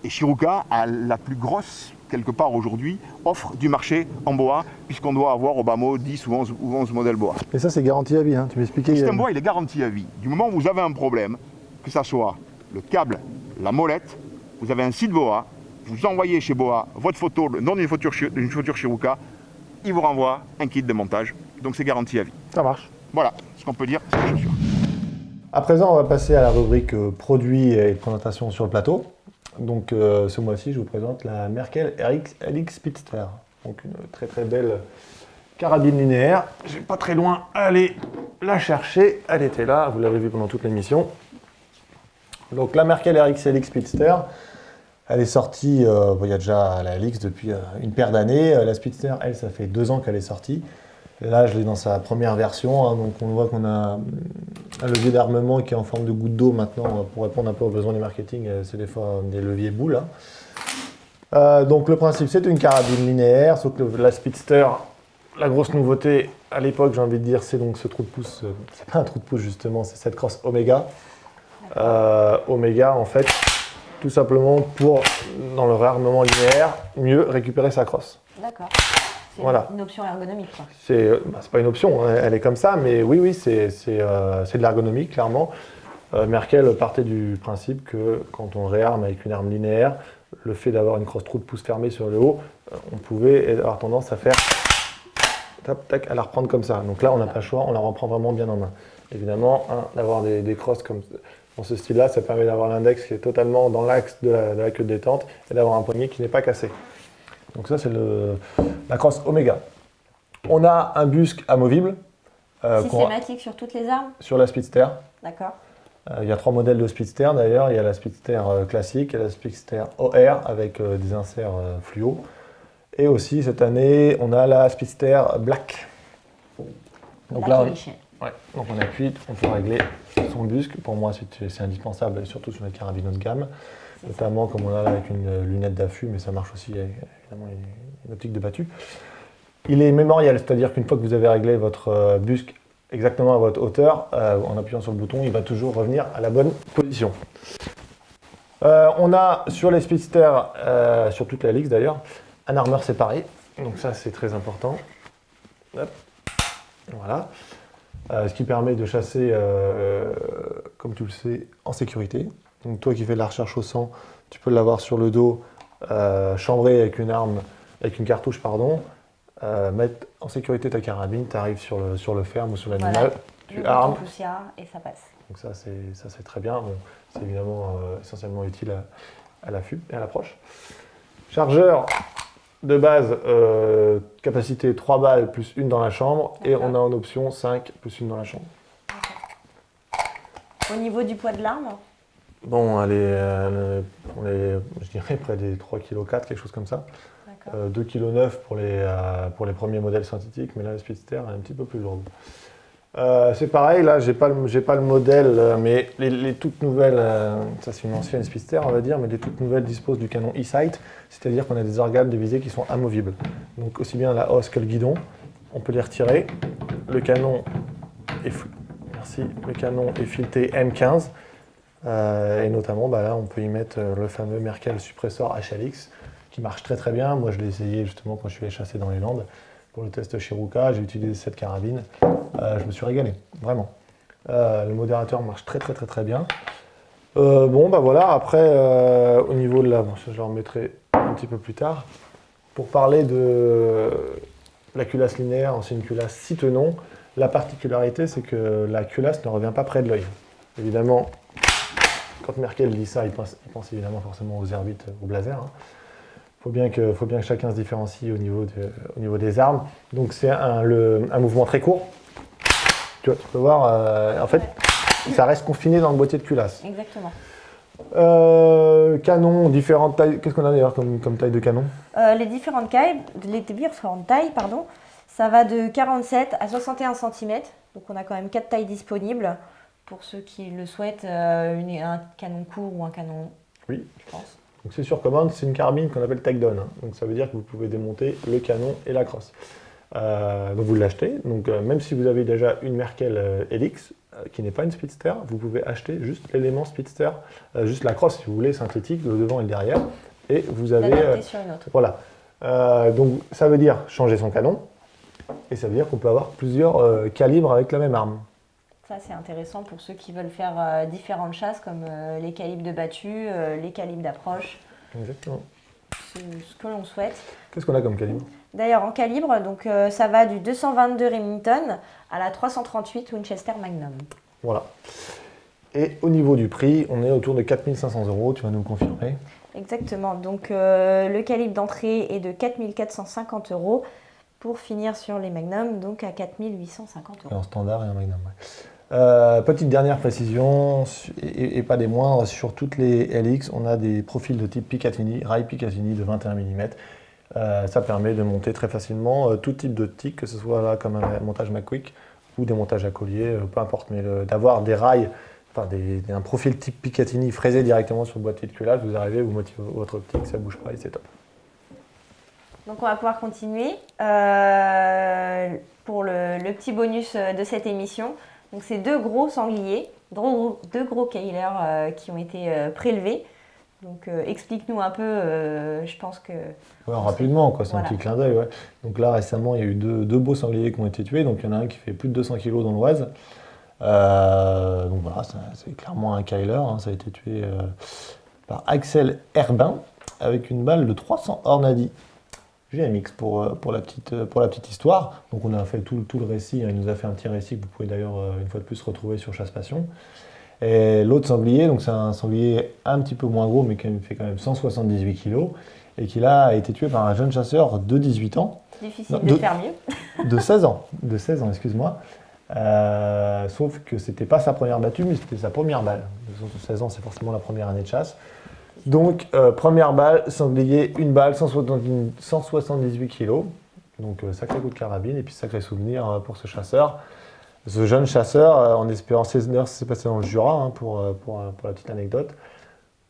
et Shiruka a la plus grosse, quelque part aujourd'hui, offre du marché en BOA, puisqu'on doit avoir au bas mot 10 ou 11 modèles BOA. Et ça c'est garanti à vie, hein. Tu m'expliquais. Le système BOA, il est garanti à vie. Du moment où vous avez un problème, que ce soit le câble, la molette, vous avez un site BOA, vous envoyez chez BOA votre photo, le nom d'une chaussure Shiruka, il vous renvoie un kit de montage. Donc c'est garanti à vie. Ça marche. Voilà ce qu'on peut dire sur les chaussures. À présent, on va passer à la rubrique produits et présentation sur le plateau. Donc ce mois-ci, je vous présente la Merkel LX Speedster. Donc une très très belle carabine linéaire. Je vais pas très loin aller la chercher. Elle était là, vous l'avez vu pendant toute l'émission. Donc la Merkel LX Speedster, elle est sortie, il y a déjà la LX depuis une paire d'années. La Speedster, elle, ça fait 2 ans qu'elle est sortie. Et là, je l'ai dans sa première version, hein, donc on voit qu'on a un levier d'armement qui est en forme de goutte d'eau maintenant pour répondre un peu aux besoins du marketing. C'est des fois des leviers boules. Hein. Donc le principe, c'est une carabine linéaire, sauf que la Speedster, la grosse nouveauté à l'époque, j'ai envie de dire, c'est donc ce trou de pouce. C'est pas un trou de pouce justement, c'est cette crosse Omega. Omega, en fait, tout simplement pour, dans le réarmement linéaire, mieux récupérer sa crosse. D'accord. C'est Voilà. une option ergonomique, quoi. C'est pas une option, hein, elle est comme ça, mais oui, c'est de l'ergonomie, clairement. Merkel partait du principe que quand on réarme avec une arme linéaire, le fait d'avoir une crosse trou de pouce fermée sur le haut, on pouvait avoir tendance à faire tac, tac, à la reprendre comme ça. Donc là, on n'a pas le choix, on la reprend vraiment bien en main. Évidemment, hein, d'avoir des crosses comme dans ce style-là, ça permet d'avoir l'index qui est totalement dans l'axe de la queue de détente et d'avoir un poignet qui n'est pas cassé. Donc ça, c'est la crosse Omega. On a un busque amovible. Systématique sur toutes les armes? Sur la Speedster. D'accord. Il y a 3 modèles de Speedster d'ailleurs. Il y a la Speedster classique, il y a la Speedster OR avec des inserts fluo. Et aussi, cette année, on a la Speedster Black. Donc là, donc on appuie, on peut régler son busque. Pour moi, c'est indispensable, surtout sur les carabines haut de gamme. Notamment comme on a là avec une lunette d'affût, mais ça marche aussi avec évidemment une optique de battu. Il est mémoriel, c'est-à-dire qu'une fois que vous avez réglé votre busque exactement à votre hauteur, en appuyant sur le bouton, il va toujours revenir à la bonne position. On a sur les Speedster, sur toute la LX d'ailleurs, un armeur séparé. Donc ça, c'est très important. Hop. Voilà. Ce qui permet de chasser, comme tu le sais, en sécurité. Donc toi qui fais de la recherche au sang, tu peux l'avoir sur le dos, chambré avec une arme, avec une cartouche, pardon, mettre en sécurité ta carabine, tu arrives sur le ferme ou sur l'animal, Voilà. tu armes. Et ça passe. Donc ça c'est très bien, bon, c'est évidemment essentiellement utile à l'affût et à l'approche. Chargeur de base, capacité 3 balles plus 1 dans la chambre, et on a en option 5 plus 1 dans la chambre. Au niveau du poids de l'arme? Bon, on est, je dirais, près des 3,4 kg, quelque chose comme ça. D'accord. 2,9 kg pour les premiers modèles synthétiques, mais là, la Speedster est un petit peu plus lourde. C'est pareil, là, j'ai pas le modèle, mais les toutes nouvelles, ça c'est une ancienne Speedster, on va dire, mais les toutes nouvelles disposent du canon e-sight, c'est-à-dire qu'on a des organes de visée qui sont amovibles. Donc aussi bien la hausse que le guidon, on peut les retirer. Le canon est fileté M15, et notamment, là, on peut y mettre le fameux Merkel Suppressor HLX, qui marche très très bien. Moi, je l'ai essayé justement quand je suis allé chasser dans les Landes. Pour le test chez Ruka, j'ai utilisé cette carabine. Je me suis régalé, vraiment. Le modérateur marche très très très très bien. Voilà, après, au niveau de la... Bon, ça, je le remettrai un petit peu plus tard. Pour parler de la culasse linéaire, c'est une culasse 6 tenons. La particularité, c'est que la culasse ne revient pas près de l'œil. Évidemment, quand Merkel dit ça, il pense évidemment forcément aux herbites, aux blazers. Faut bien que chacun se différencie au niveau des armes. Donc c'est un mouvement très court. Tu peux voir, en fait, ça reste confiné dans le boîtier de culasse. Exactement. Canon, différentes tailles. Qu'est-ce qu'on a d'ailleurs comme taille de canon? Les différentes tailles, ça va de 47 à 61 cm. Donc on a quand même 4 tailles disponibles pour ceux qui le souhaitent, un canon court ou un canon long. Oui. Je pense. Donc c'est sur commande, c'est une carabine qu'on appelle takedown. Donc ça veut dire que vous pouvez démonter le canon et la crosse. Donc vous l'achetez. Donc même si vous avez déjà une Merkel Helix, qui n'est pas une Speedster, vous pouvez acheter juste l'élément Speedster, juste la crosse si vous voulez, synthétique, le devant et le derrière. Et vous avez... L'adapter sur une autre. Voilà. Donc ça veut dire changer son canon. Et ça veut dire qu'on peut avoir plusieurs calibres avec la même arme. Ça, c'est intéressant pour ceux qui veulent faire différentes chasses, comme les calibres de battu, les calibres d'approche. Exactement. C'est ce que l'on souhaite. Qu'est-ce qu'on a comme calibre? D'ailleurs, en calibre, donc, ça va du 222 Remington à la 338 Winchester Magnum. Voilà. Et au niveau du prix, on est autour de 4 500 €, tu vas nous le confirmer. Exactement. Donc, le calibre d'entrée est de 4 450 € pour finir sur les Magnum, donc à 4 850 Et €. en standard et en Magnum, ouais. Petite dernière précision, et pas des moindres, sur toutes les LX, on a des profils de type Picatinny, rail Picatinny de 21 mm. Ça permet de monter très facilement tout type de tic, que ce soit là comme un montage McQuick ou des montages à collier, peu importe, mais d'avoir des rails, un profil type Picatinny fraisé directement sur le boîtier de culasse, vous arrivez, vous motivez votre optique, ça bouge pas et c'est top. Donc on va pouvoir continuer pour le petit bonus de cette émission. Donc c'est 2 gros sangliers, 2 gros keilers qui ont été prélevés. Donc explique-nous un peu, je pense que... Ouais, rapidement, quoi, c'est Voilà. un petit clin d'œil. Ouais. Donc là récemment, il y a eu deux beaux sangliers qui ont été tués. Donc il y en a un qui fait plus de 200 kg dans l'Oise. Donc voilà, c'est clairement un keiler. Hein. Ça a été tué par Axel Herbin avec une balle de 300 Hornady GMX pour la petite histoire. Donc on a fait tout le récit, hein. Il nous a fait un petit récit que vous pouvez d'ailleurs une fois de plus retrouver sur Chasse Passion. Et l'autre sanglier, donc c'est un sanglier un petit peu moins gros mais qui fait quand même 178 kg et qui là a été tué par un jeune chasseur de 18 ans. Difficile de faire mieux. De 16 ans, excuse-moi. Sauf que c'était pas sa première battue, mais c'était sa première balle. 16 ans, c'est forcément la première année de chasse. Donc, première balle, sanglier, une balle, 178 kg. Donc, sacré coup de carabine et puis sacré souvenir pour ce chasseur. Ce jeune chasseur, en espérant, c'est passé dans le Jura, hein, pour la petite anecdote.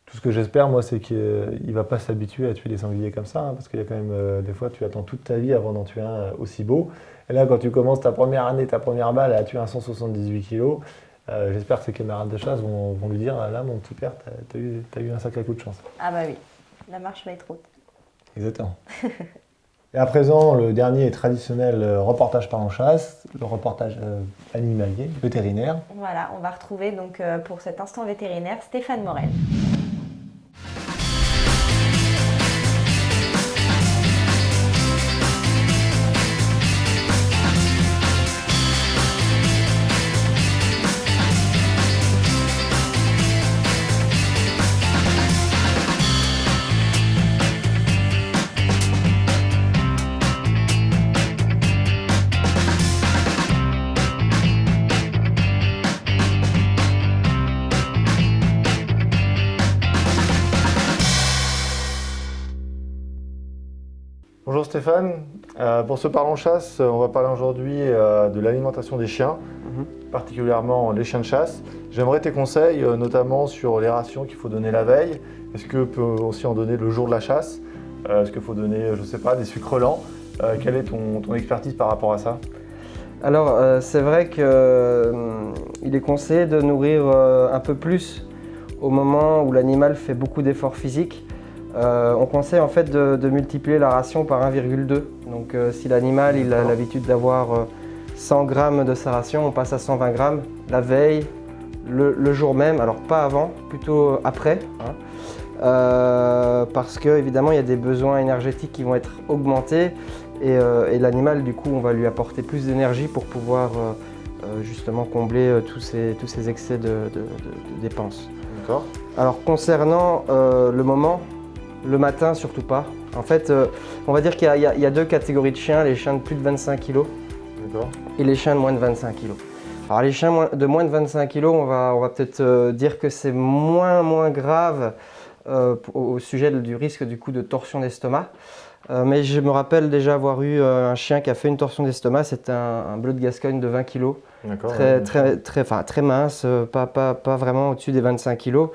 Tout ce que j'espère, moi, c'est qu'il ne va pas s'habituer à tuer des sangliers comme ça, hein, parce qu'il y a quand même, des fois, tu attends toute ta vie avant d'en tuer un aussi beau. Et là, quand tu commences ta première année, ta première balle, à tuer un 178 kg, j'espère que ses camarades de chasse vont lui dire, là, mon petit père, t'as eu un sacré coup de chance. Ah bah oui, la marche va être haute. Exactement. Et à présent, le dernier et traditionnel reportage par en chasse, le reportage animalier, vétérinaire. Voilà, on va retrouver donc pour cet instant vétérinaire Stéphane Morel. Bonjour Stéphane. Pour ce Parlons Chasse, on va parler aujourd'hui de l'alimentation des chiens, particulièrement les chiens de chasse. J'aimerais tes conseils, notamment sur les rations qu'il faut donner la veille. Est-ce qu'on peut aussi en donner le jour de la chasse? Est-ce qu'il faut donner, je ne sais pas, des sucres lents? Quelle est ton expertise par rapport à ça? Alors, c'est vrai qu'il est conseillé de nourrir un peu plus au moment où l'animal fait beaucoup d'efforts physiques. On conseille en fait de multiplier la ration par 1,2. Donc si l'animal il a l'habitude d'avoir 100 grammes de sa ration, on passe à 120 grammes la veille, le jour même, alors pas avant, plutôt après. Parce que évidemment il y a des besoins énergétiques qui vont être augmentés et l'animal du coup on va lui apporter plus d'énergie pour pouvoir justement combler tous ces excès de dépenses. D'accord. Alors concernant le moment, le matin surtout pas. En fait on va dire qu'il y a deux catégories de chiens, les chiens de plus de 25 kg et les chiens de moins de 25 kg. Alors les chiens de moins de 25 kg, on va peut-être dire que c'est moins grave au sujet du risque du coup de torsion d'estomac. Mais je me rappelle déjà avoir eu un chien qui a fait une torsion d'estomac, c'était un bleu de Gascogne de 20 kg, très mince, pas vraiment au-dessus des 25 kg.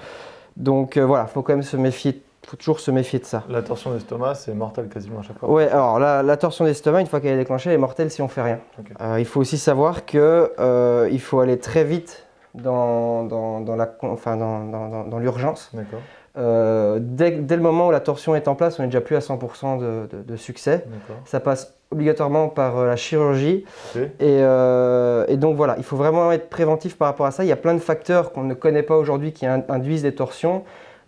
Donc voilà, il faut quand même se méfier, faut toujours se méfier de ça. La torsion d'estomac, c'est mortel quasiment à chaque fois. Oui, alors la torsion d'estomac, une fois qu'elle est déclenchée, elle est mortelle si on ne fait rien. Okay. Il faut aussi savoir qu'il faut aller très vite dans l'urgence. D'accord. Dès le moment où la torsion est en place, on n'est déjà plus à 100% de succès. Ça passe obligatoirement par la chirurgie. Okay. Et donc voilà, il faut vraiment être préventif par rapport à ça. Il y a plein de facteurs qu'on ne connaît pas aujourd'hui qui induisent des torsions.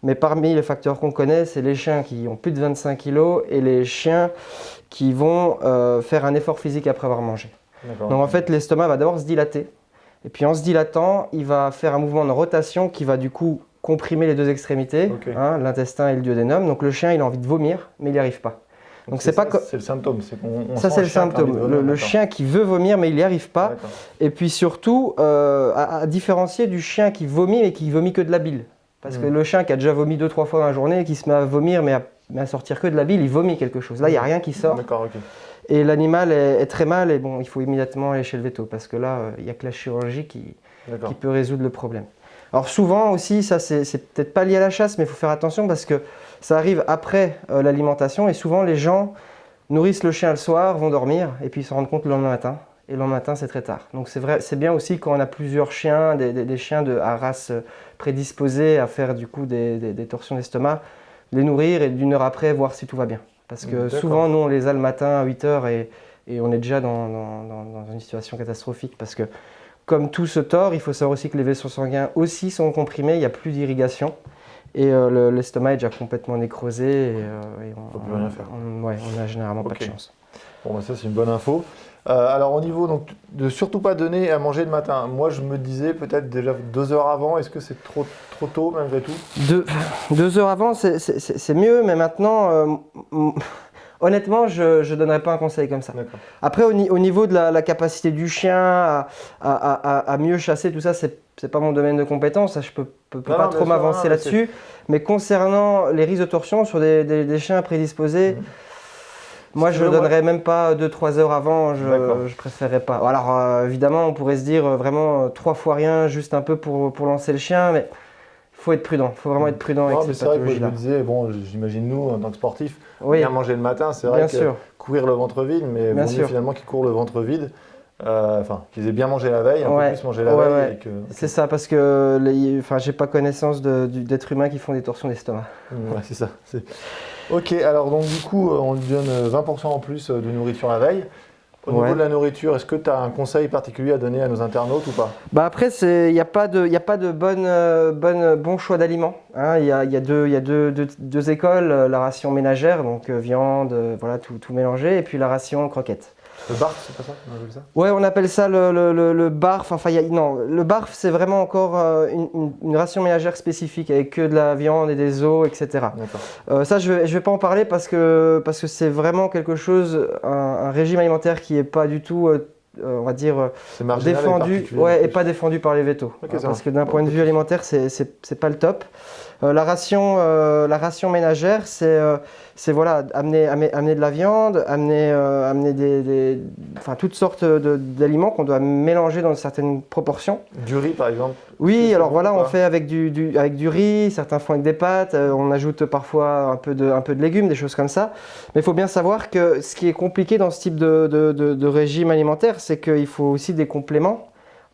Mais parmi les facteurs qu'on connaît, c'est les chiens qui ont plus de 25 kg et les chiens qui vont faire un effort physique après avoir mangé. Donc en fait, l'estomac va d'abord se dilater. Et puis en se dilatant, il va faire un mouvement de rotation qui va du coup comprimer les deux extrémités, l'intestin et le duodénum. Donc le chien, il a envie de vomir, mais il n'y arrive pas. Donc c'est le symptôme. Ça, c'est le symptôme. Le chien qui veut vomir, mais il n'y arrive pas. Et puis surtout, à différencier du chien qui vomit, mais qui vomit que de la bile. Parce que le chien qui a déjà vomi 2-3 fois dans la journée, qui se met à vomir, mais à sortir que de la bile, il vomit quelque chose. Là, il n'y a rien qui sort. Et l'animal est très mal, et bon, il faut immédiatement aller chez le véto, parce que là, il n'y a que la chirurgie qui peut résoudre le problème. Alors souvent aussi, ça c'est peut-être pas lié à la chasse, mais il faut faire attention parce que ça arrive après l'alimentation et souvent les gens nourrissent le chien le soir, vont dormir et puis ils se rendent compte le lendemain matin. Et le lendemain matin, c'est très tard. Donc c'est vrai, c'est bien aussi quand on a plusieurs chiens, des chiens à race prédisposés à faire du coup des torsions d'estomac, les nourrir et d'une heure après voir si tout va bien. Parce que souvent, nous on les a le matin à 8 h et on est déjà dans une situation catastrophique parce que comme tout se tord, il faut savoir aussi que les vaisseaux sanguins aussi sont comprimés, il n'y a plus d'irrigation et l'estomac est déjà complètement nécrosé et on peut rien faire. On n'a généralement pas de chance. Bon, bah ça c'est une bonne info. Alors au niveau donc, de surtout pas donner à manger le matin, moi je me disais peut-être déjà 2 heures avant, est-ce que c'est trop tôt malgré tout? 2 heures avant c'est mieux, mais maintenant... Honnêtement, je ne donnerais pas un conseil comme ça. Après, au niveau de la capacité du chien à mieux chasser, tout ça, c'est pas mon domaine de compétence. Ça, je peux pas trop m'avancer là-dessus. Mais concernant les risques de torsion sur des chiens prédisposés, moi, je ne donnerais même pas 2-3 heures avant. Je préférerais pas. Alors, évidemment, on pourrait se dire vraiment 3 fois rien, juste un peu pour lancer le chien. Mais il faut être prudent. Il faut vraiment être prudent avec cette pathologie-là. C'est vrai que je me disais, bon, j'imagine nous, en tant que sportifs, bien manger le matin, c'est vrai que courir le ventre vide, mais vaut mieux finalement qu'ils courent le ventre vide, qu'ils aient bien mangé la veille, un peu plus mangé la veille. C'est ça, parce que j'ai pas connaissance d'êtres humains qui font des torsions d'estomac. Ouais, c'est ça. Ok, alors donc du coup, on lui donne 20% en plus de nourriture la veille. Au niveau de la nourriture, est-ce que tu as un conseil particulier à donner à nos internautes ou pas? Après, il n'y a pas de bon choix d'aliments. Il y a deux écoles, la ration ménagère, donc viande, tout mélangé, et puis la ration croquette. Le barf, c'est pas ça? On appelle ça? Ouais, on appelle ça le barf. Le barf, c'est vraiment encore une ration ménagère spécifique avec que de la viande et des os, etc. Ça, je vais pas en parler parce que c'est vraiment quelque chose, un régime alimentaire qui est pas du tout, on va dire, défendu, et pas défendu par les vétos. Parce que d'un point de vue alimentaire, c'est pas le top. La ration ménagère, c'est voilà, amener de la viande, amener enfin, toutes sortes d'aliments qu'on doit mélanger dans certaines proportions. Du riz par exemple? Oui, alors voilà, on fait avec du riz, certains font avec des pâtes, on ajoute parfois un peu de légumes, des choses comme ça. Mais il faut bien savoir que ce qui est compliqué dans ce type de régime alimentaire, c'est qu'il faut aussi des compléments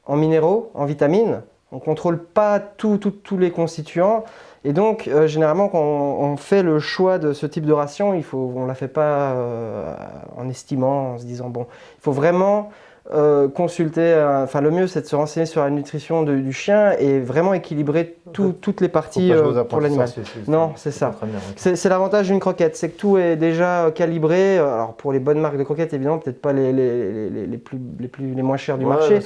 en minéraux, en vitamines. On ne contrôle pas tous les constituants. Et donc, généralement, quand on fait le choix de ce type de ration, on ne la fait pas en estimant, en se disant, bon, il faut vraiment consulter, enfin le mieux c'est de se renseigner sur la nutrition du chien et vraiment équilibrer toutes les parties pour l'animal. Non, c'est ça. C'est l'avantage d'une croquette, c'est que tout est déjà calibré. Alors pour les bonnes marques de croquettes, évidemment, peut-être pas les moins chères du marché,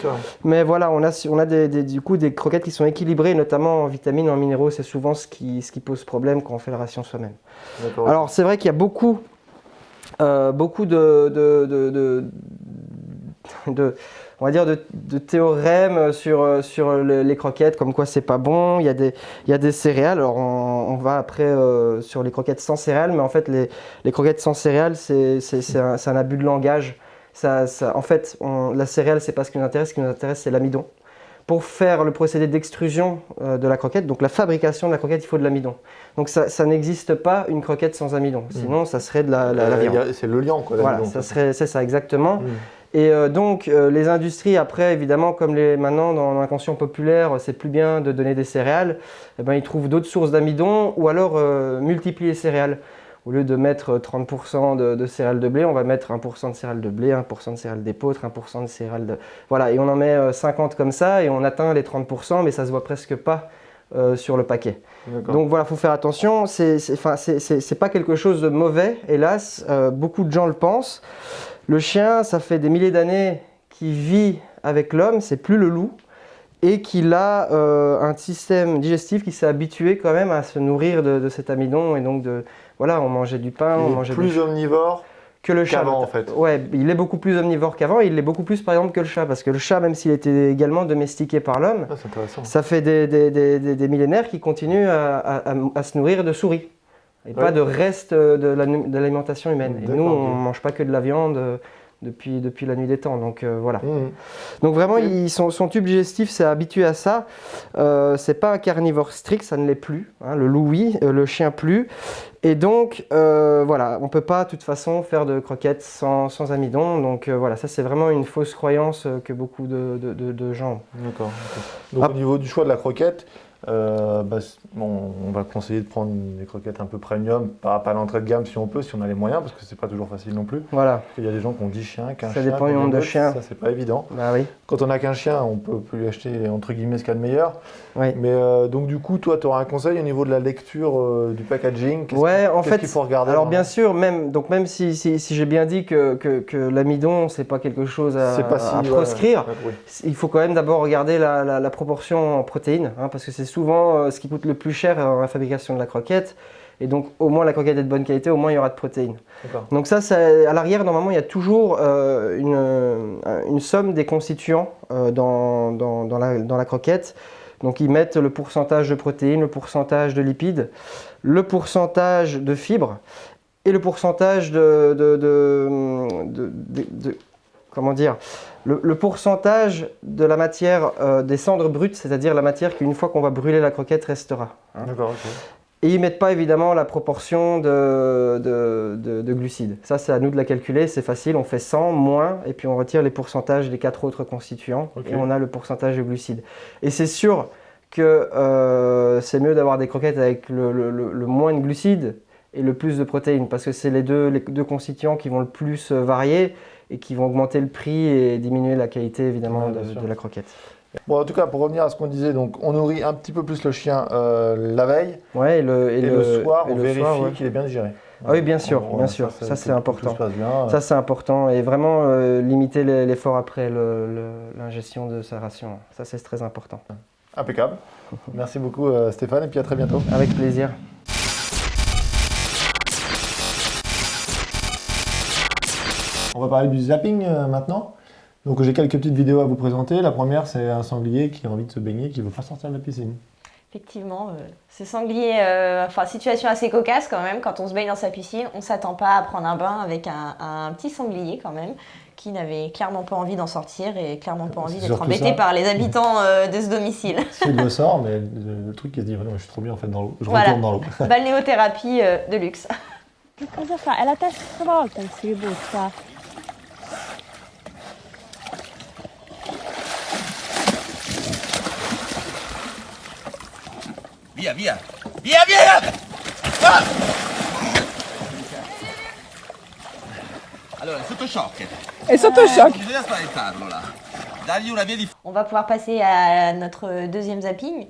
mais voilà, on a du coup des croquettes qui sont équilibrées, notamment en vitamines, en minéraux. C'est souvent ce qui pose problème quand on fait la ration soi-même. Alors c'est vrai qu'il y a beaucoup on va dire de théorèmes sur les croquettes, comme quoi c'est pas bon. Il y a des céréales. Alors on va après sur les croquettes sans céréales, mais en fait les croquettes sans céréales, c'est un abus de langage. En fait, la céréale, c'est pas ce qui nous intéresse. Ce qui nous intéresse, c'est l'amidon. Pour faire le procédé d'extrusion de la croquette, donc la fabrication de la croquette, il faut de l'amidon. Donc ça n'existe pas une croquette sans amidon. Sinon, ça serait de la viande. C'est le liant, quoi. Voilà, c'est ça exactement. Et donc les industries, après, évidemment, comme maintenant dans l'inconscient populaire, c'est plus bien de donner des céréales, eh ben, ils trouvent d'autres sources d'amidon ou alors multiplier les céréales. Au lieu de mettre 30% de céréales de blé, on va mettre 1% de céréales de blé, 1% de céréales d'épeautre, 1% de céréales de... Voilà, et on en met 50 comme ça et on atteint les 30%, mais ça se voit presque pas sur le paquet. Donc voilà, il faut faire attention. C'est pas quelque chose de mauvais, hélas. Beaucoup de gens le pensent. Le chien, ça fait des milliers d'années qu'il vit avec l'homme, c'est plus le loup, et qu'il a un système digestif qui s'est habitué quand même à se nourrir de cet amidon. Et donc, voilà, on mangeait du pain, on mangeait plus omnivore que le chat qu'avant en fait. Ouais, il est beaucoup plus omnivore qu'avant, et il l'est beaucoup plus par exemple que le chat, parce que le chat, même s'il était également domestiqué par l'homme, ça fait des millénaires qu'il continue à se nourrir de souris. Et pas de reste de l'alimentation humaine. Et nous, on ne mange pas que de la viande depuis la nuit des temps. Donc voilà. Donc vraiment, son tube digestif s'est habitué à ça. C'est pas un carnivore strict, ça ne l'est plus. Hein. Le loup, oui, le chien, plus. Et donc, voilà, on ne peut pas de toute façon faire de croquettes sans amidon. Donc voilà, ça c'est vraiment une fausse croyance que beaucoup de gens ont. D'accord. Donc au niveau du choix de la croquette, on va conseiller de prendre des croquettes un peu premium, pas à l'entrée de gamme si on peut, si on a les moyens, parce que c'est pas toujours facile non plus. Voilà. Il y a des gens qui ont 10 chiens, 15 chiens. Ça dépend du nombre de chiens. Ça, c'est pas évident. Bah oui. Quand on n'a qu'un chien, on peut plus acheter entre guillemets ce qu'il y a de meilleur. Oui. Mais donc du coup, toi, tu auras un conseil au niveau de la lecture du packaging. Qu'est-ce qu'il faut regarder? Alors bien sûr, même si j'ai bien dit que l'amidon, c'est pas quelque chose à proscrire, il faut quand même d'abord regarder la proportion en protéines, hein, parce que c'est souvent ce qui coûte le plus cher dans la fabrication de la croquette. Et donc, au moins la croquette est de bonne qualité, au moins il y aura de protéines. Donc ça, à l'arrière, normalement, il y a toujours une somme des constituants dans la croquette. Donc ils mettent le pourcentage de protéines, le pourcentage de lipides, le pourcentage de fibres et le pourcentage comment dire, le pourcentage de la matière des cendres brutes, c'est-à-dire la matière qu'une fois qu'on va brûler la croquette restera. Hein. D'accord, ok. Et ils ne mettent pas évidemment la proportion de glucides. Ça, c'est à nous de la calculer, c'est facile. On fait 100 moins et puis on retire les pourcentages des 4 autres constituants et on a le pourcentage de glucides. Et c'est sûr que c'est mieux d'avoir des croquettes avec le moins de glucides et le plus de protéines parce que c'est les deux constituants qui vont le plus varier et qui vont augmenter le prix et diminuer la qualité évidemment de la croquette. Bon, en tout cas, pour revenir à ce qu'on disait, donc on nourrit un petit peu plus le chien la veille. Ouais, et le soir, on vérifie qu'il est bien digéré. Ah oui, bien sûr, bien sûr. Ça c'est important. Ça c'est important et vraiment limiter l'effort après l'ingestion de sa ration. Ça c'est très important. Impeccable. Merci beaucoup Stéphane et puis à très bientôt. Avec plaisir. On va parler du zapping maintenant. Donc j'ai quelques petites vidéos à vous présenter. La première, c'est un sanglier qui a envie de se baigner, qui ne veut pas sortir de la piscine. Effectivement, ce sanglier, situation assez cocasse quand même, quand on se baigne dans sa piscine, on ne s'attend pas à prendre un bain avec un petit sanglier quand même, qui n'avait clairement pas envie d'en sortir et clairement pas envie d'être embêté par les habitants de ce domicile. C'est le sort, mais le truc qui se dit, non, je suis trop bien en fait dans l'eau, je retourne dans l'eau. Balnéothérapie de luxe. Che cosa fa? È la terza volta che si butta. Via, via! Via, via! Ah! Allora, è sotto shock. È sotto shock. Bisogna spaventarlo là. Dargli una via di... On va pouvoir passer à notre deuxième zapping,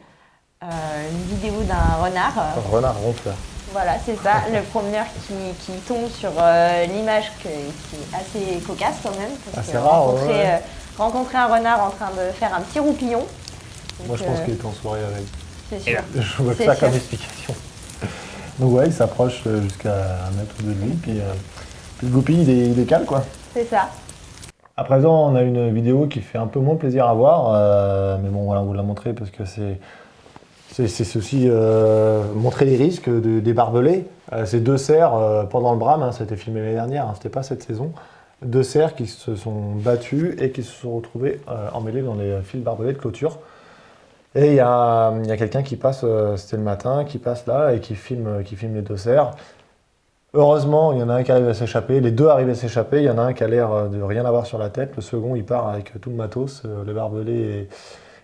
une vidéo d'un renard. Un renard ronfleur. Voilà, c'est ça, le promeneur qui tombe sur l'image qui est assez cocasse quand même. Parce Assez que rare, ouais. rencontrer un renard en train de faire un petit roupillon. Moi je pense qu'il est en soirée avec. C'est sûr. Je vois que ça comme explication. Donc ouais, il s'approche jusqu'à 1 mètre ou 2 de lui, puis le goupille il décale quoi. C'est ça. À présent, on a une vidéo qui fait un peu moins plaisir à voir, mais bon voilà, on vous l'a montré parce que c'est aussi montrer les risques des barbelés. Ces 2 cerfs pendant le brame, ça a été filmé l'année dernière, c'était pas cette saison. 2 cerfs qui se sont battus et qui se sont retrouvés emmêlés dans les fils barbelés de clôture. Et il y a quelqu'un qui passe, c'était le matin, qui passe là et qui filme les 2 cerfs. Heureusement, il y en a un qui arrive à s'échapper, les 2 arrivent à s'échapper, il y en a un qui a l'air de rien avoir sur la tête, le second il part avec tout le matos, le barbelé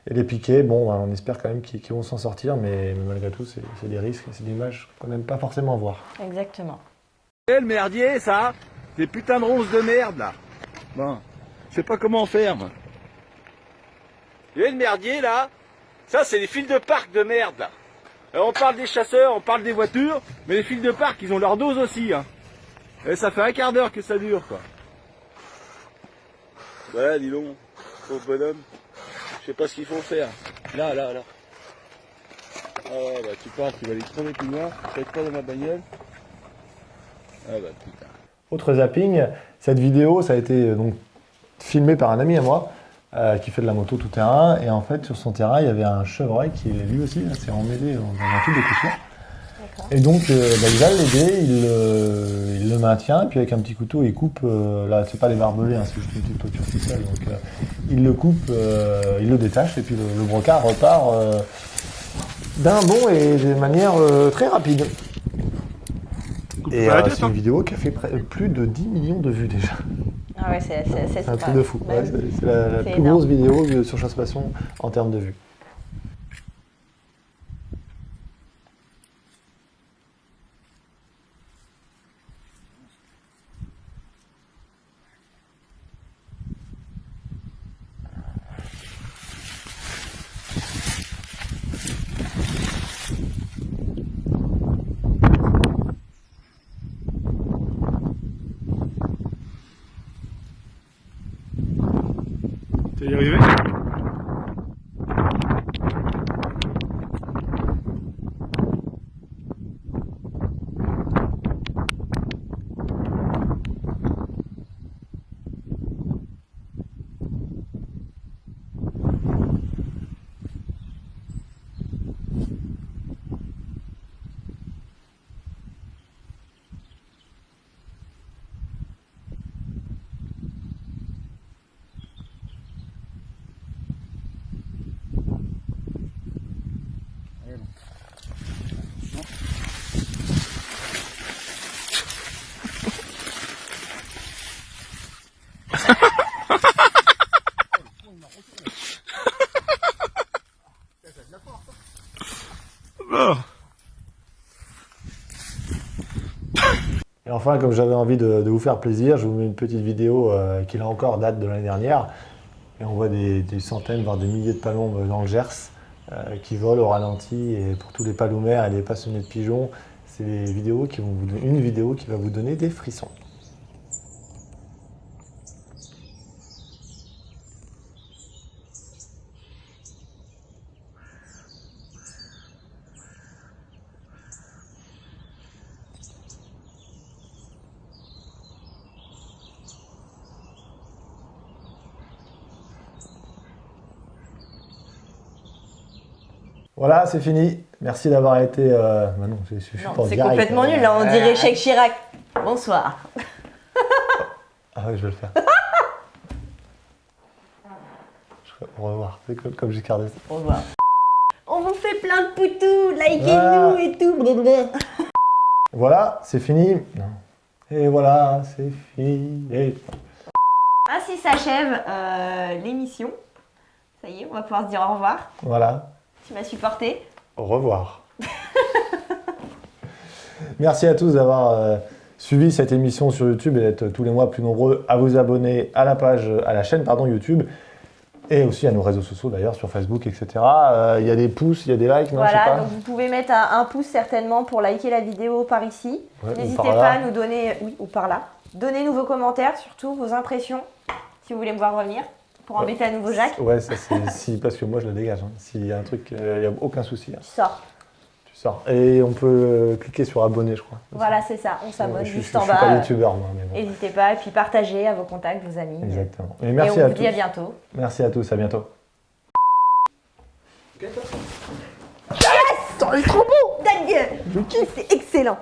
et les piquets. Bon, on espère quand même qu'ils vont s'en sortir, mais malgré tout, c'est des risques, c'est des images qu'on n'aime pas forcément voir. Exactement. Le merdier, ça, ces putains de ronces de merde là. Bon, je sais pas comment faire moi. Vous voyez le merdier là? Ça, c'est les fils de parc de merde là. Alors, on parle des chasseurs, on parle des voitures, mais les fils de parc, ils ont leur dose aussi. Hein. Et ça fait un quart d'heure que ça dure quoi. Voilà, dis donc, pauvre bonhomme. Je sais pas ce qu'il faut faire. Là. Ah ouais, bah tu pars, tu vas aller crever plus loin, tu vas pas dans ma bagnole. Ah bah putain. Autre zapping, cette vidéo, ça a été donc filmée par un ami à moi qui fait de la moto tout terrain. Et en fait, sur son terrain, il y avait un chevreuil qui lui aussi s'est emmêlé dans un tube de couture. Et donc, il va l'aider, il le maintient, et puis avec un petit couteau, il coupe, là, c'est pas les barbelés, c'est juste une petite clôture tout seul, donc il le coupe, il le détache, et puis le brocard repart d'un bond et de manière très rapide. Et c'est une vidéo qui a fait plus de 10 millions de vues déjà. Ah ouais, c'est un truc de fou. Ouais, c'est la plus grosse vidéo sur Chasse Passion en termes de vues. Tu vas y arriver? Et enfin, comme j'avais envie de vous faire plaisir, je vous mets une petite vidéo qui là encore date de l'année dernière. Et on voit des centaines, voire des milliers de palombes dans le Gers qui volent au ralenti. Et pour tous les paloumères et les passionnés de pigeons, c'est une vidéo qui va vous donner des frissons. Voilà, c'est fini. Merci d'avoir été... bah non, c'est suffit Non, pour c'est direct. complètement nul, là, on dirait Jacques Chirac. Bonsoir. Ah oui, je vais le faire. Au revoir. C'est comme j'ai gardé ça. Au revoir. On vous fait plein de poutous, likez-nous et tout. Blablabla. Voilà, c'est fini. Non. Et voilà, c'est fini. Et... Ainsi s'achève l'émission. Ça y est, on va pouvoir se dire au revoir. Voilà. Tu m'as supporté. Au revoir. Merci à tous d'avoir suivi cette émission sur YouTube et d'être tous les mois plus nombreux à vous abonner à la chaîne YouTube et aussi à nos réseaux sociaux d'ailleurs sur Facebook, etc. Il y a des pouces, il y a des likes, non, je sais Voilà, pas. donc vous pouvez mettre un pouce certainement pour liker la vidéo par ici. Ouais, N'hésitez ou par pas là. à nous donner, oui, ou par là. Donnez-nous vos commentaires, surtout vos impressions, si vous voulez me voir revenir, pour embêter à nouveau Jacques. Ouais, ça c'est si, parce que moi je le dégage. Hein. S'il y a un truc, il n'y a aucun souci. Hein. Tu sors. Tu sors. Et on peut cliquer sur abonner, je crois. Voilà, c'est ça, on s'abonne Je juste en suis pas bas. youtubeur, moi. Mais bon. N'hésitez pas, et puis partagez à vos contacts, vos amis. Exactement. Et Et merci on à vous tous. dit à bientôt. Merci à tous, à bientôt. Yes, c'est trop bon, dingue. C'est excellent.